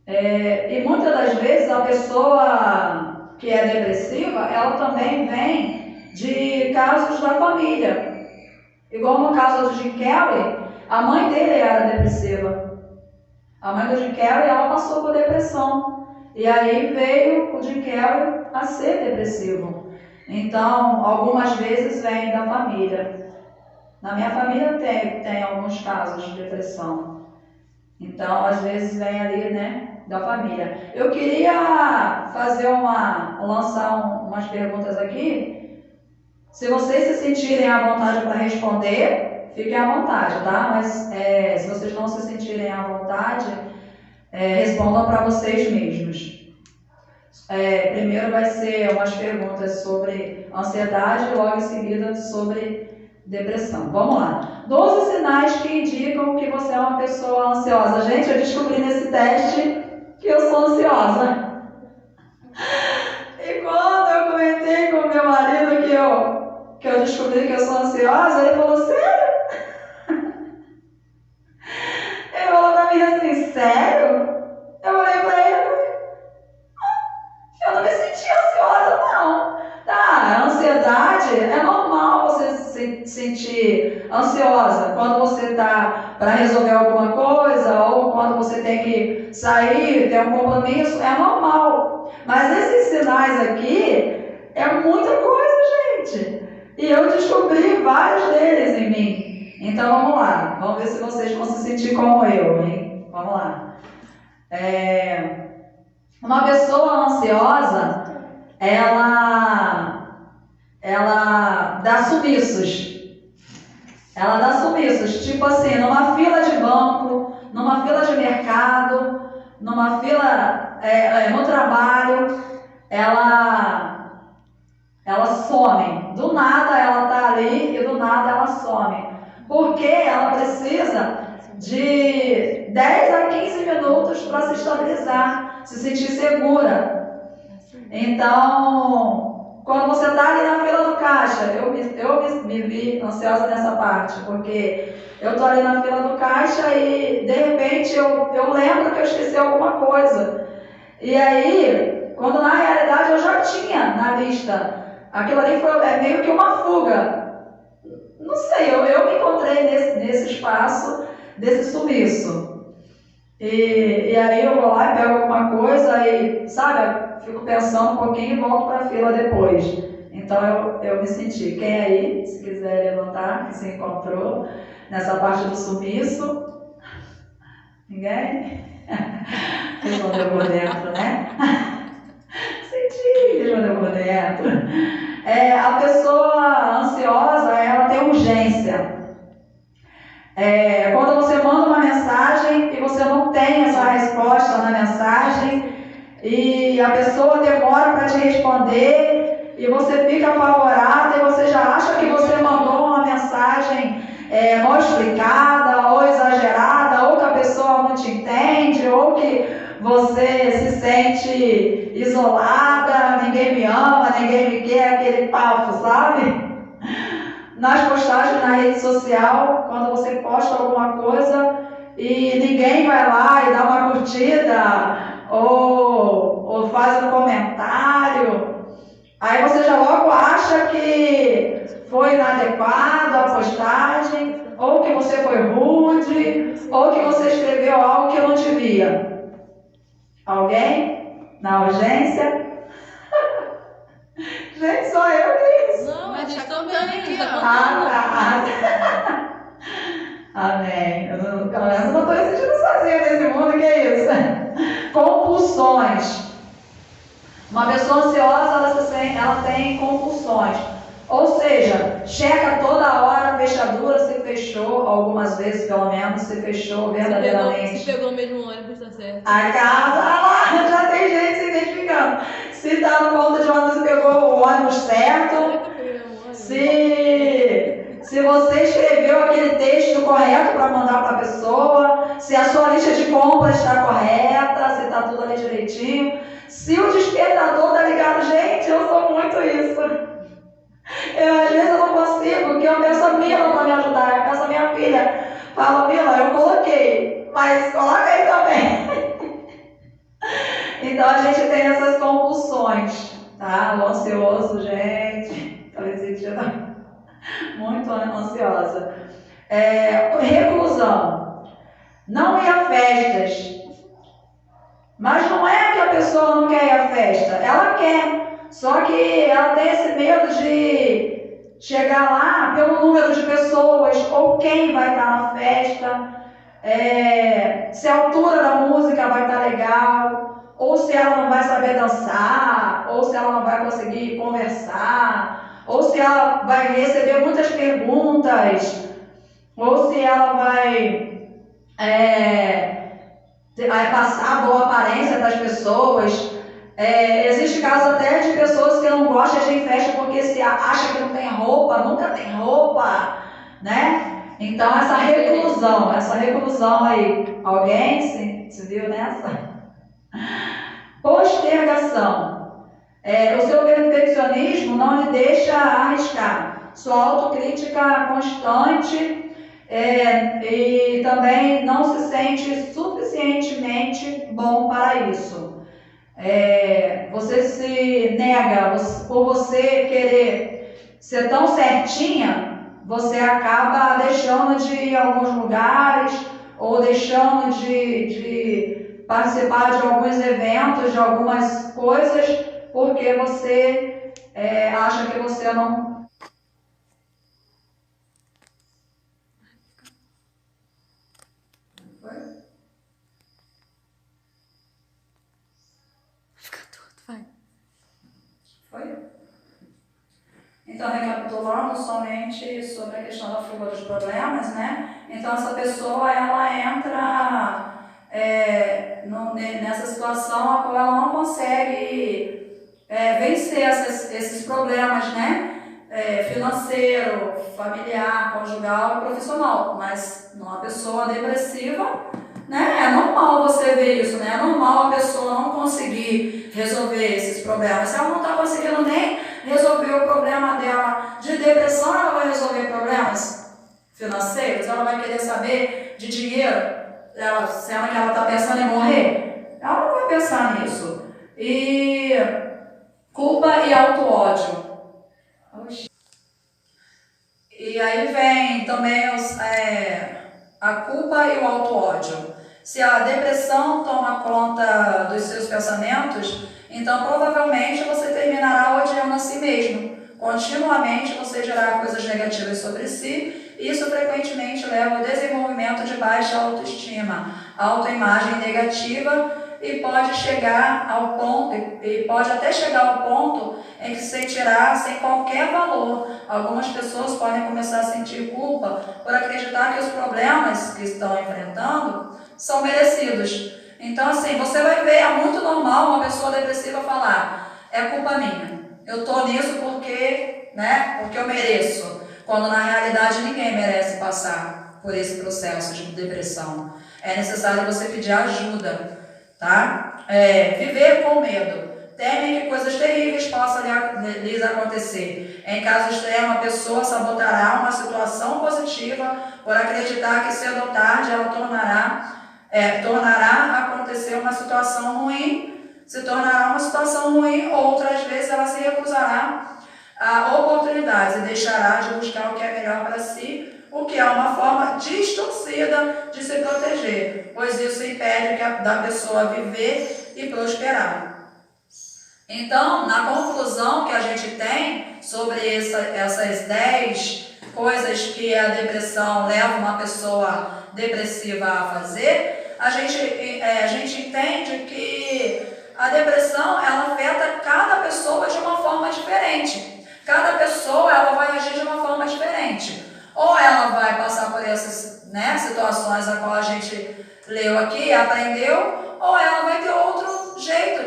E muitas das vezes a pessoa que é depressiva, ela também vem de casos da família. Igual no caso do Jim Carrey, a mãe dele era depressiva. A mãe do Jim Carrey, ela passou por depressão. E aí veio o Jim Carrey a ser depressivo. Então, algumas vezes vem da família. Na minha família tem alguns casos de depressão. Então, às vezes vem ali, né, da família. Eu queria lançar umas perguntas aqui. Se vocês se sentirem à vontade para responder, fiquem à vontade, tá? Mas se vocês não se sentirem à vontade, respondam para vocês mesmos. Primeiro vai ser umas perguntas sobre ansiedade e logo em seguida sobre depressão. Vamos lá. 12 sinais que indicam que você é uma pessoa ansiosa. Gente, eu descobri nesse teste que eu sou ansiosa. E quando eu comentei com o meu marido que eu descobri que eu sou ansiosa, ele falou, sério? Ele falou pra mim assim, sério? Eu olhei pra ele e falei, eu não me senti ansiosa, não. Tá, a ansiedade é normal você se sentir ansiosa quando você está para resolver alguma coisa ou quando você tem que sair, ter um compromisso, é normal. Mas esses sinais aqui é muita coisa, gente. E eu descobri vários deles em mim. Então vamos lá, vamos ver se vocês vão se sentir como eu, hein? Vamos lá. Uma pessoa ansiosa, ela dá sumiços. Ela dá sumiços, tipo assim, numa fila de banco, numa fila de mercado, numa fila no trabalho, ela some. Do nada ela tá ali e do nada ela some. Porque ela precisa de 10 a 15 minutos para se estabilizar, se sentir segura. Então, quando você está ali na fila do caixa, eu me vi ansiosa nessa parte, porque eu estou ali na fila do caixa e de repente eu lembro que eu esqueci alguma coisa. E aí, quando na realidade eu já tinha na lista, aquilo ali foi meio que uma fuga. Não sei, eu me encontrei nesse espaço desse sumiço. E aí eu vou lá e pego alguma coisa e, sabe, fico pensando um pouquinho e volto para a fila depois. Então eu me senti. Quem aí, se quiser levantar, que se encontrou nessa parte do sumiço? Ninguém? Respondeu por dentro, né? Senti, respondeu por dentro. A pessoa ansiosa, ela tem urgência. Quando você manda uma mensagem e você não tem essa resposta na mensagem e a pessoa demora para te responder e você fica apavorada e você já acha que você mandou uma mensagem mal explicada ou exagerada, ou que a pessoa não te entende, ou que você se sente isolada, ninguém me ama, ninguém me quer, aquele papo, sabe? Nas postagens na rede social, quando você posta alguma coisa e ninguém vai lá e dá uma curtida ou faz um comentário, aí você já logo acha que foi inadequado a postagem, ou que você foi rude, ou que você escreveu algo que não devia. Alguém? Na urgência? Gente, só eu que isso. Não, mas estão vendo aqui, ó. Tá. Amém. Pelo menos eu não estou me sentindo sozinha nesse mundo, que é isso? Compulsões. Uma pessoa ansiosa, ela tem compulsões. Ou seja, checa toda hora a fechadura, se fechou, algumas vezes pelo menos, se fechou verdadeiramente. Se pegou mesmo o ônibus, tá certo. A casa, lá, já tem gente se identificando. Se tá no ponto de ônibus, pegou o ônibus certo. Se você escreveu aquele texto correto para mandar para a pessoa, se a sua lista de compras está correta, se está tudo ali direitinho. Se o despertador está ligado, gente, eu sou muito isso. Às vezes eu não consigo, porque eu peço a Mila para me ajudar, eu peço a minha filha, falo, Mila, eu coloquei, mas coloca aí também. Então a gente tem essas compulsões, tá? O ansioso, gente, tô me sentindo muito ansiosa. Reclusão. Não ir a festas. Mas não é que a pessoa não quer ir à festa, ela quer. Só que ela tem esse medo de chegar lá pelo número de pessoas ou quem vai estar na festa, se a altura da música vai estar legal, ou se ela não vai saber dançar, ou se ela não vai conseguir conversar, ou se ela vai receber muitas perguntas, ou se ela vai passar a boa aparência das pessoas. Existe casos até de pessoas que não gostam de ir em festa porque se acha que não tem roupa, nunca tem roupa, né? Então essa reclusão aí, alguém se viu nessa? Postergação. O seu perfeccionismo não lhe deixa arriscar. Sua autocrítica constante e também não se sente suficientemente bom para isso. Você se nega, por você querer ser tão certinha, você acaba deixando de ir a alguns lugares ou deixando de participar de alguns eventos, de algumas coisas, porque você acha que você não... Foi? Então, recapitulando somente sobre a questão da fuga dos problemas, né? Então, essa pessoa, ela entra nessa situação a qual ela não consegue vencer esses problemas, né? Financeiro, familiar, conjugal e profissional. Mas numa pessoa depressiva, né? É normal você ver isso, né? É normal a pessoa não conseguir resolver esses problemas. Se ela não está conseguindo nem resolver o problema dela de depressão, ela vai resolver problemas financeiros, ela vai querer saber de dinheiro, sendo que ela está pensando em morrer. Ela não vai pensar nisso. E culpa e auto-ódio. E aí vem também a culpa e o auto-ódio. Se a depressão toma conta dos seus pensamentos, então provavelmente você terminará odiando a si mesmo. Continuamente você gerará coisas negativas sobre si, e isso frequentemente leva ao desenvolvimento de baixa autoestima, autoimagem negativa, e pode até chegar ao ponto em que se sentirá sem qualquer valor. Algumas pessoas podem começar a sentir culpa por acreditar que os problemas que estão enfrentando são merecidos. Então, assim, você vai ver, é muito normal uma pessoa depressiva falar: é culpa minha, eu estou nisso porque eu mereço, quando na realidade ninguém merece passar por esse processo de depressão. É necessário você pedir ajuda, tá? Viver com medo. Temem que coisas terríveis possam lhes acontecer. Em caso extremo, a pessoa sabotará uma situação positiva por acreditar que cedo ou tarde ela tornará acontecer uma situação ruim, se tornará uma situação ruim, outras vezes ela se recusará a oportunidades e deixará de buscar o que é melhor para si, o que é uma forma distorcida de se proteger, pois isso impede da pessoa viver e prosperar. Então, na conclusão que a gente tem sobre essas 10 coisas que a depressão leva uma pessoa depressiva a fazer, a gente entende que a depressão ela afeta cada pessoa de uma forma diferente. Cada pessoa ela vai agir de uma forma diferente. Ou ela vai passar por essas situações a qual a gente leu aqui, aprendeu, ou ela vai ter outro jeito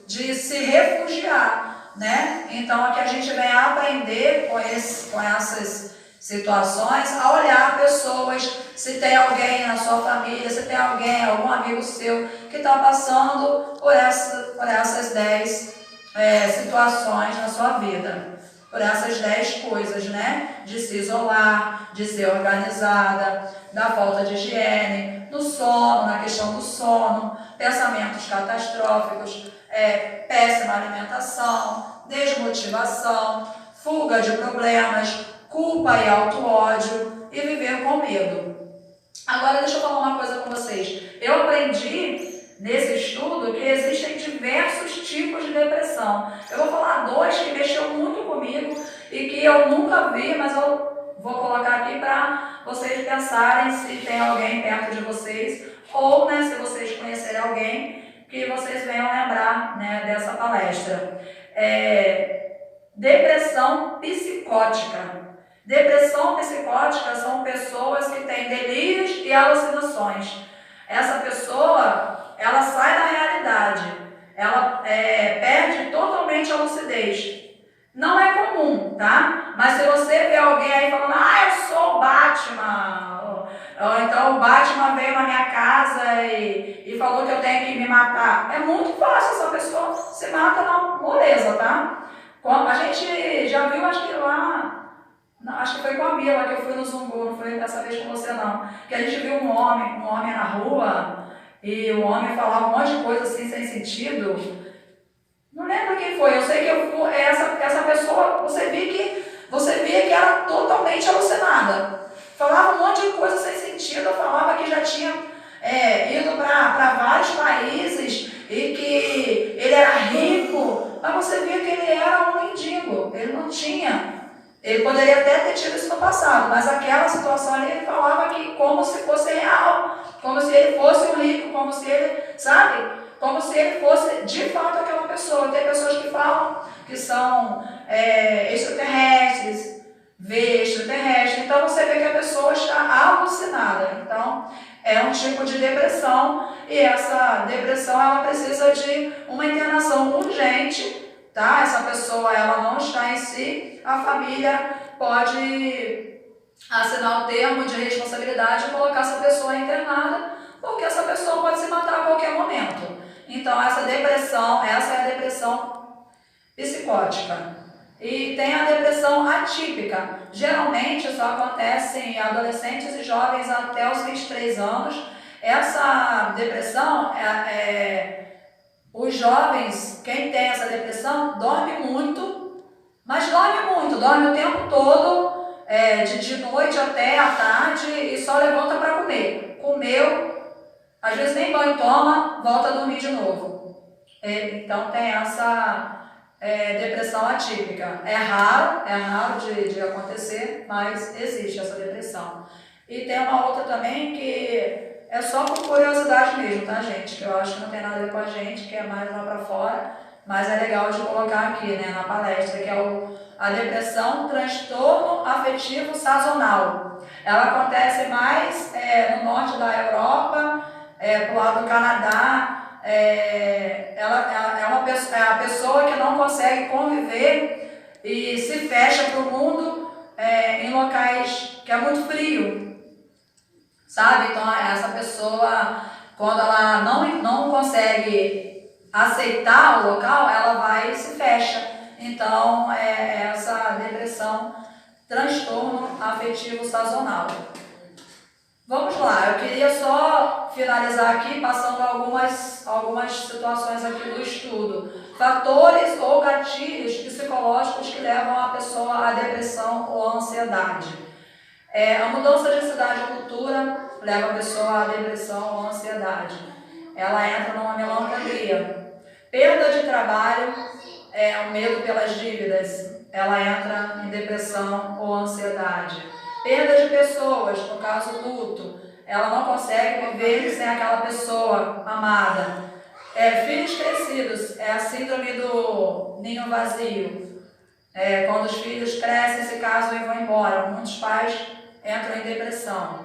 de se refugiar, né? Então aqui a gente vem aprender com essas situações, a olhar pessoas, se tem alguém na sua família, se tem algum amigo seu que está passando por essas 10 situações na sua vida, por essas 10 coisas, né? De se isolar, de ser organizada, da falta de higiene, do sono, na questão do sono, pensamentos catastróficos, péssima alimentação, desmotivação, fuga de problemas, culpa e auto-ódio e viver com medo. Agora deixa eu falar uma coisa com vocês. Eu aprendi nesse estudo que existem diversos tipos de depressão. Eu vou falar 2 que mexeu muito comigo e que eu nunca vi, mas eu vou colocar aqui para vocês pensarem se tem alguém perto de vocês ou se vocês conhecerem alguém que vocês venham lembrar dessa palestra. Depressão psicótica. Depressão psicótica são pessoas que têm delírios e alucinações. Essa pessoa, ela sai da realidade. ela perde totalmente a lucidez. Não é comum, tá? Mas se você vê alguém aí falando, eu sou o Batman, ou então o Batman veio na minha casa e falou que eu tenho que me matar, é muito fácil, essa pessoa se mata na moleza, tá? A gente já viu, acho que lá, acho que foi com a Mila que eu fui no Zumbu, não foi dessa vez com você não, que a gente viu um homem na rua e o homem falava um monte de coisa assim sem sentido. Não lembro quem foi, eu sei que essa pessoa, você via que era totalmente alucinada. Falava um monte de coisa sem sentido, falava que já tinha ido para vários países e que ele era rico, mas você via que ele era um mendigo, ele não tinha. Ele poderia até ter tido isso no passado, mas aquela situação ali ele falava que como se fosse real, como se ele fosse um rico, como se ele, sabe? Como se ele fosse de fato aquela pessoa. Tem pessoas que falam que são extraterrestres, vê extraterrestre. Então você vê que a pessoa está alucinada. Então é um tipo de depressão e essa depressão ela precisa de uma internação urgente, tá? Essa pessoa ela não está em si, a família pode assinar o termo de responsabilidade e colocar essa pessoa internada, porque essa pessoa pode se matar a qualquer momento. Então, essa é a depressão psicótica. E tem a depressão atípica. Geralmente, isso acontece em adolescentes e jovens até os 23 anos. Essa depressão, os jovens, quem tem essa depressão, dorme muito, mas dorme o tempo todo, de noite até à tarde, e só levanta para comer. Comeu, às vezes nem banho toma, volta a dormir de novo. Então tem essa depressão atípica. É raro de acontecer, mas existe essa depressão. E tem uma outra também que é só por curiosidade mesmo, tá, gente? Que eu acho que não tem nada a ver com a gente, que é mais lá para fora, mas é legal de colocar aqui, né, na palestra, que é a depressão transtorno afetivo sazonal. Ela acontece mais no norte da Europa, pro lado do Canadá. Ela é a pessoa que não consegue conviver e se fecha para o mundo em locais que é muito frio, sabe? Então essa pessoa, quando ela não consegue aceitar o local, ela vai e se fecha. Então essa depressão, transtorno afetivo sazonal. Vamos lá, eu queria só finalizar aqui passando algumas situações aqui do estudo. Fatores ou gatilhos psicológicos que levam a pessoa à depressão ou à ansiedade. A mudança de cidade e cultura leva a pessoa à depressão ou à ansiedade. Ela entra numa melancolia. Perda de trabalho, o medo pelas dívidas, ela entra em depressão ou ansiedade. Perda de pessoas, no caso luto, ela não consegue viver sem aquela pessoa amada. Filhos crescidos, a síndrome do ninho vazio. Quando os filhos crescem, se casam e vão embora, muitos pais entram em depressão.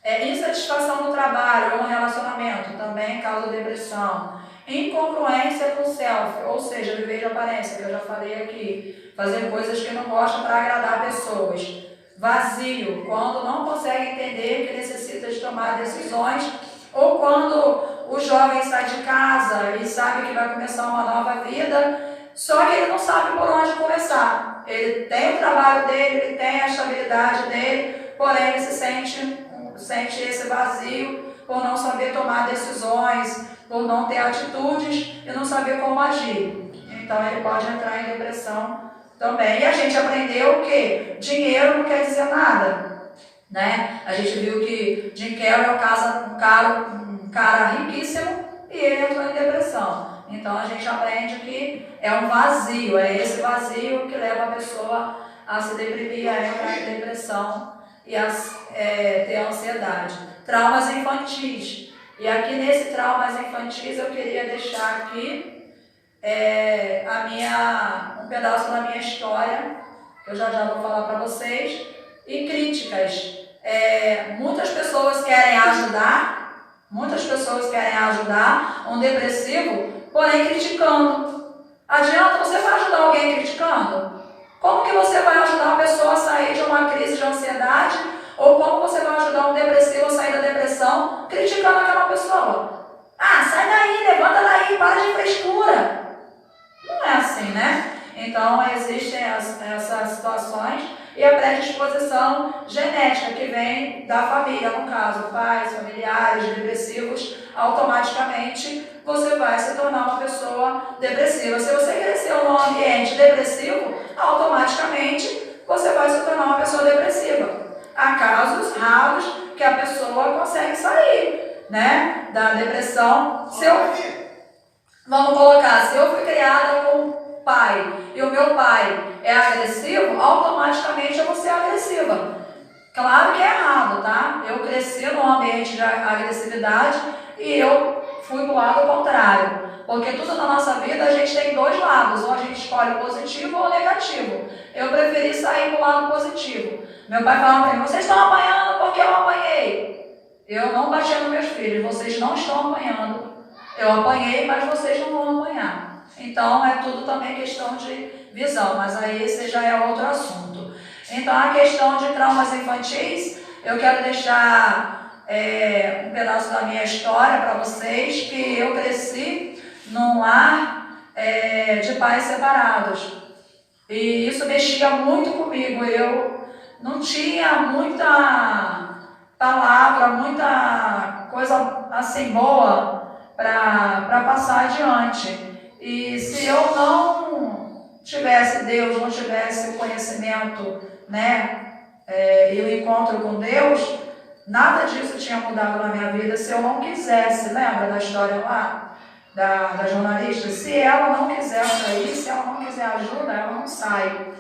Insatisfação no trabalho ou no relacionamento, também causa depressão. Incongruência com o self, ou seja, viver de aparência, que eu já falei aqui. Fazer coisas que não gostam para agradar pessoas. Vazio, quando não consegue entender que necessita de tomar decisões, ou quando o jovem sai de casa e sabe que vai começar uma nova vida, só que ele não sabe por onde começar. Ele tem o trabalho dele, ele tem a estabilidade dele, porém ele se sente esse vazio por não saber tomar decisões, por não ter atitudes e não saber como agir. Então ele pode entrar em depressão também. E a gente aprendeu que dinheiro não quer dizer nada, né? A gente viu que Jim Carrey é um cara riquíssimo e ele entrou em depressão. Então a gente aprende que é um vazio, é esse vazio que leva a pessoa a se deprimir, a entrar em depressão e a ter ansiedade. Traumas infantis. E aqui nesse traumas infantis eu queria deixar aqui um pedaço da minha história, que eu já vou falar para vocês, e críticas. Muitas pessoas querem ajudar um depressivo porém criticando. Adianta? Você vai ajudar alguém criticando? Como que você vai ajudar uma pessoa a sair de uma crise de ansiedade? Ou como você vai ajudar um depressivo a sair da depressão criticando aquela pessoa? Ah, sai daí, levanta daí, para de frescura. Não é assim, né? Então, existem essas situações e a predisposição genética que vem da família, no caso, pais, familiares, depressivos, automaticamente você vai se tornar uma pessoa depressiva. Se você cresceu num ambiente depressivo, automaticamente você vai se tornar uma pessoa depressiva. Há casos raros que a pessoa consegue sair, né, da depressão. Vamos colocar, se eu fui criada com pai e o meu pai é agressivo, automaticamente eu vou ser agressiva. Claro que é errado, tá? Eu cresci num ambiente de agressividade e eu fui pro lado contrário. Porque tudo na nossa vida a gente tem dois lados, ou a gente escolhe positivo ou negativo. Eu preferi sair pro lado positivo. Meu pai falava para mim, vocês estão apanhando porque eu apanhei. Eu não batia nos meus filhos, vocês não estão apanhando. Eu apanhei, mas vocês não vão apanhar. Então, é tudo também questão de visão, mas aí esse já é outro assunto. Então, a questão de traumas infantis, eu quero deixar um pedaço da minha história para vocês, que eu cresci num lar de pais separados. E isso mexia muito comigo. Eu não tinha muita palavra, muita coisa assim boa para passar adiante. E se eu não tivesse Deus, não tivesse o conhecimento, né, e o encontro com Deus, nada disso tinha mudado na minha vida se eu não quisesse. Lembra da história lá da jornalista? Se ela não quiser sair, se ela não quiser ajuda, ela não sai.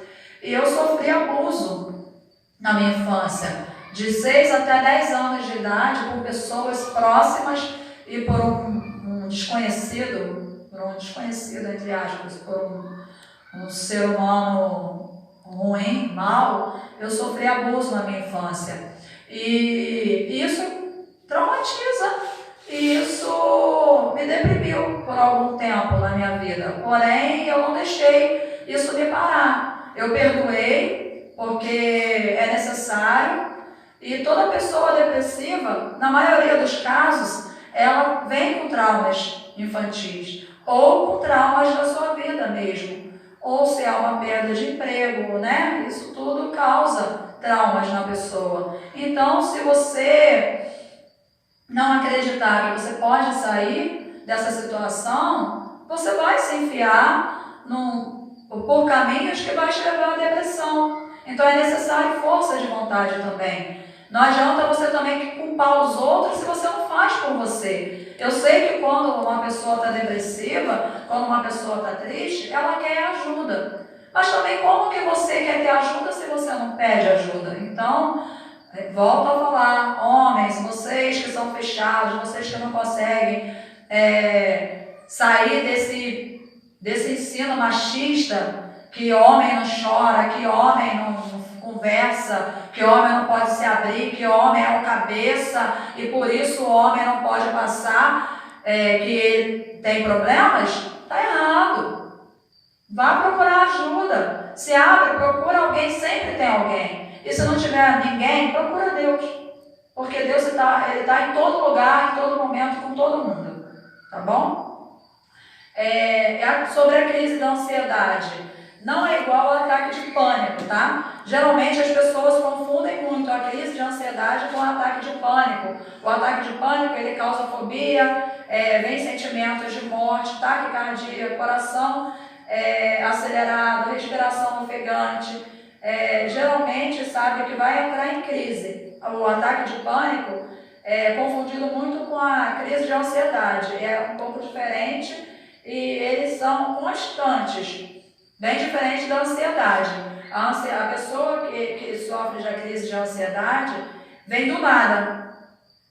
E eu sofri abuso na minha infância, de 6 até 10 anos de idade, por pessoas próximas e por um desconhecido, entre aspas, por um ser humano ruim, mau. Eu sofri abuso na minha infância. E isso traumatiza, e isso me deprimiu por algum tempo na minha vida. Porém, eu não deixei isso me parar. Eu perdoei, porque é necessário, e toda pessoa depressiva, na maioria dos casos, ela vem com traumas infantis, ou com traumas da sua vida mesmo, ou se há uma perda de emprego, né? Isso tudo causa traumas na pessoa. Então, se você não acreditar que você pode sair dessa situação, você vai se enfiar por caminhos que vai te levar à depressão. Então, é necessário força de vontade também. Não adianta você também culpar os outros se você não faz por você. Eu sei que quando uma pessoa está depressiva, quando uma pessoa está triste, ela quer ajuda. Mas também como que você quer ter ajuda se você não pede ajuda? Então, volto a falar, homens, vocês que são fechados, vocês que não conseguem sair desse ensino machista, que homem não chora, que homem não conversa, que homem não pode se abrir, que homem é o cabeça e por isso o homem não pode passar, que ele tem problemas, está errado. Vá procurar ajuda. Se abre, procura alguém, sempre tem alguém. E se não tiver ninguém, procura Deus. Porque Deus ele tá em todo lugar, em todo momento, com todo mundo. Tá bom? Sobre a crise da ansiedade. Não é igual ao ataque de pânico, tá? Geralmente as pessoas confundem muito a crise de ansiedade com o ataque de pânico. O ataque de pânico, ele causa fobia, vem sentimentos de morte, taquicardia, coração acelerado, respiração ofegante. Geralmente sabe que vai entrar em crise. O ataque de pânico é confundido muito com a crise de ansiedade. É um pouco diferente e eles são constantes. Bem diferente da ansiedade. A pessoa que sofre da crise de ansiedade vem do nada.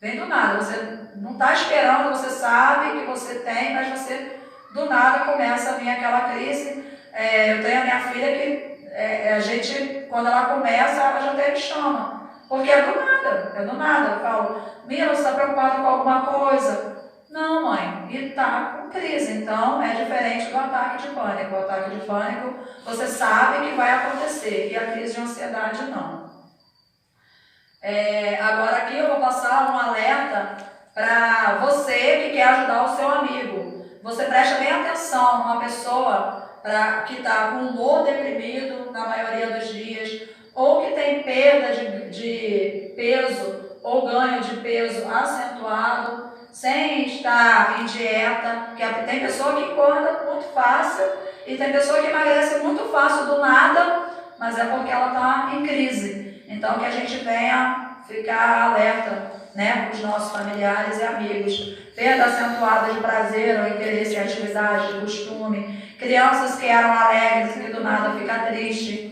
Vem do nada. Você não está esperando, você sabe que você tem, mas você do nada começa a vir aquela crise. Eu tenho a minha filha que a gente, quando ela começa, ela já até me chama. Porque é do nada. Eu falo, Mila, você está preocupada com alguma coisa? Não, mãe, e está com crise, então é diferente do ataque de pânico. O ataque de pânico, você sabe que vai acontecer, e a crise de ansiedade não. Agora aqui eu vou passar um alerta para você que quer ajudar o seu amigo. Você presta bem atenção, uma pessoa que está com humor deprimido na maioria dos dias, ou que tem perda de peso ou ganho de peso acentuado, sem estar em dieta, porque tem pessoa que engorda muito fácil e tem pessoa que emagrece muito fácil do nada, mas é porque ela está em crise. Então que a gente venha ficar alerta, né, com os nossos familiares e amigos. Perda acentuada de prazer ou interesse em atividade, de costume, crianças que eram alegres e que do nada ficam tristes,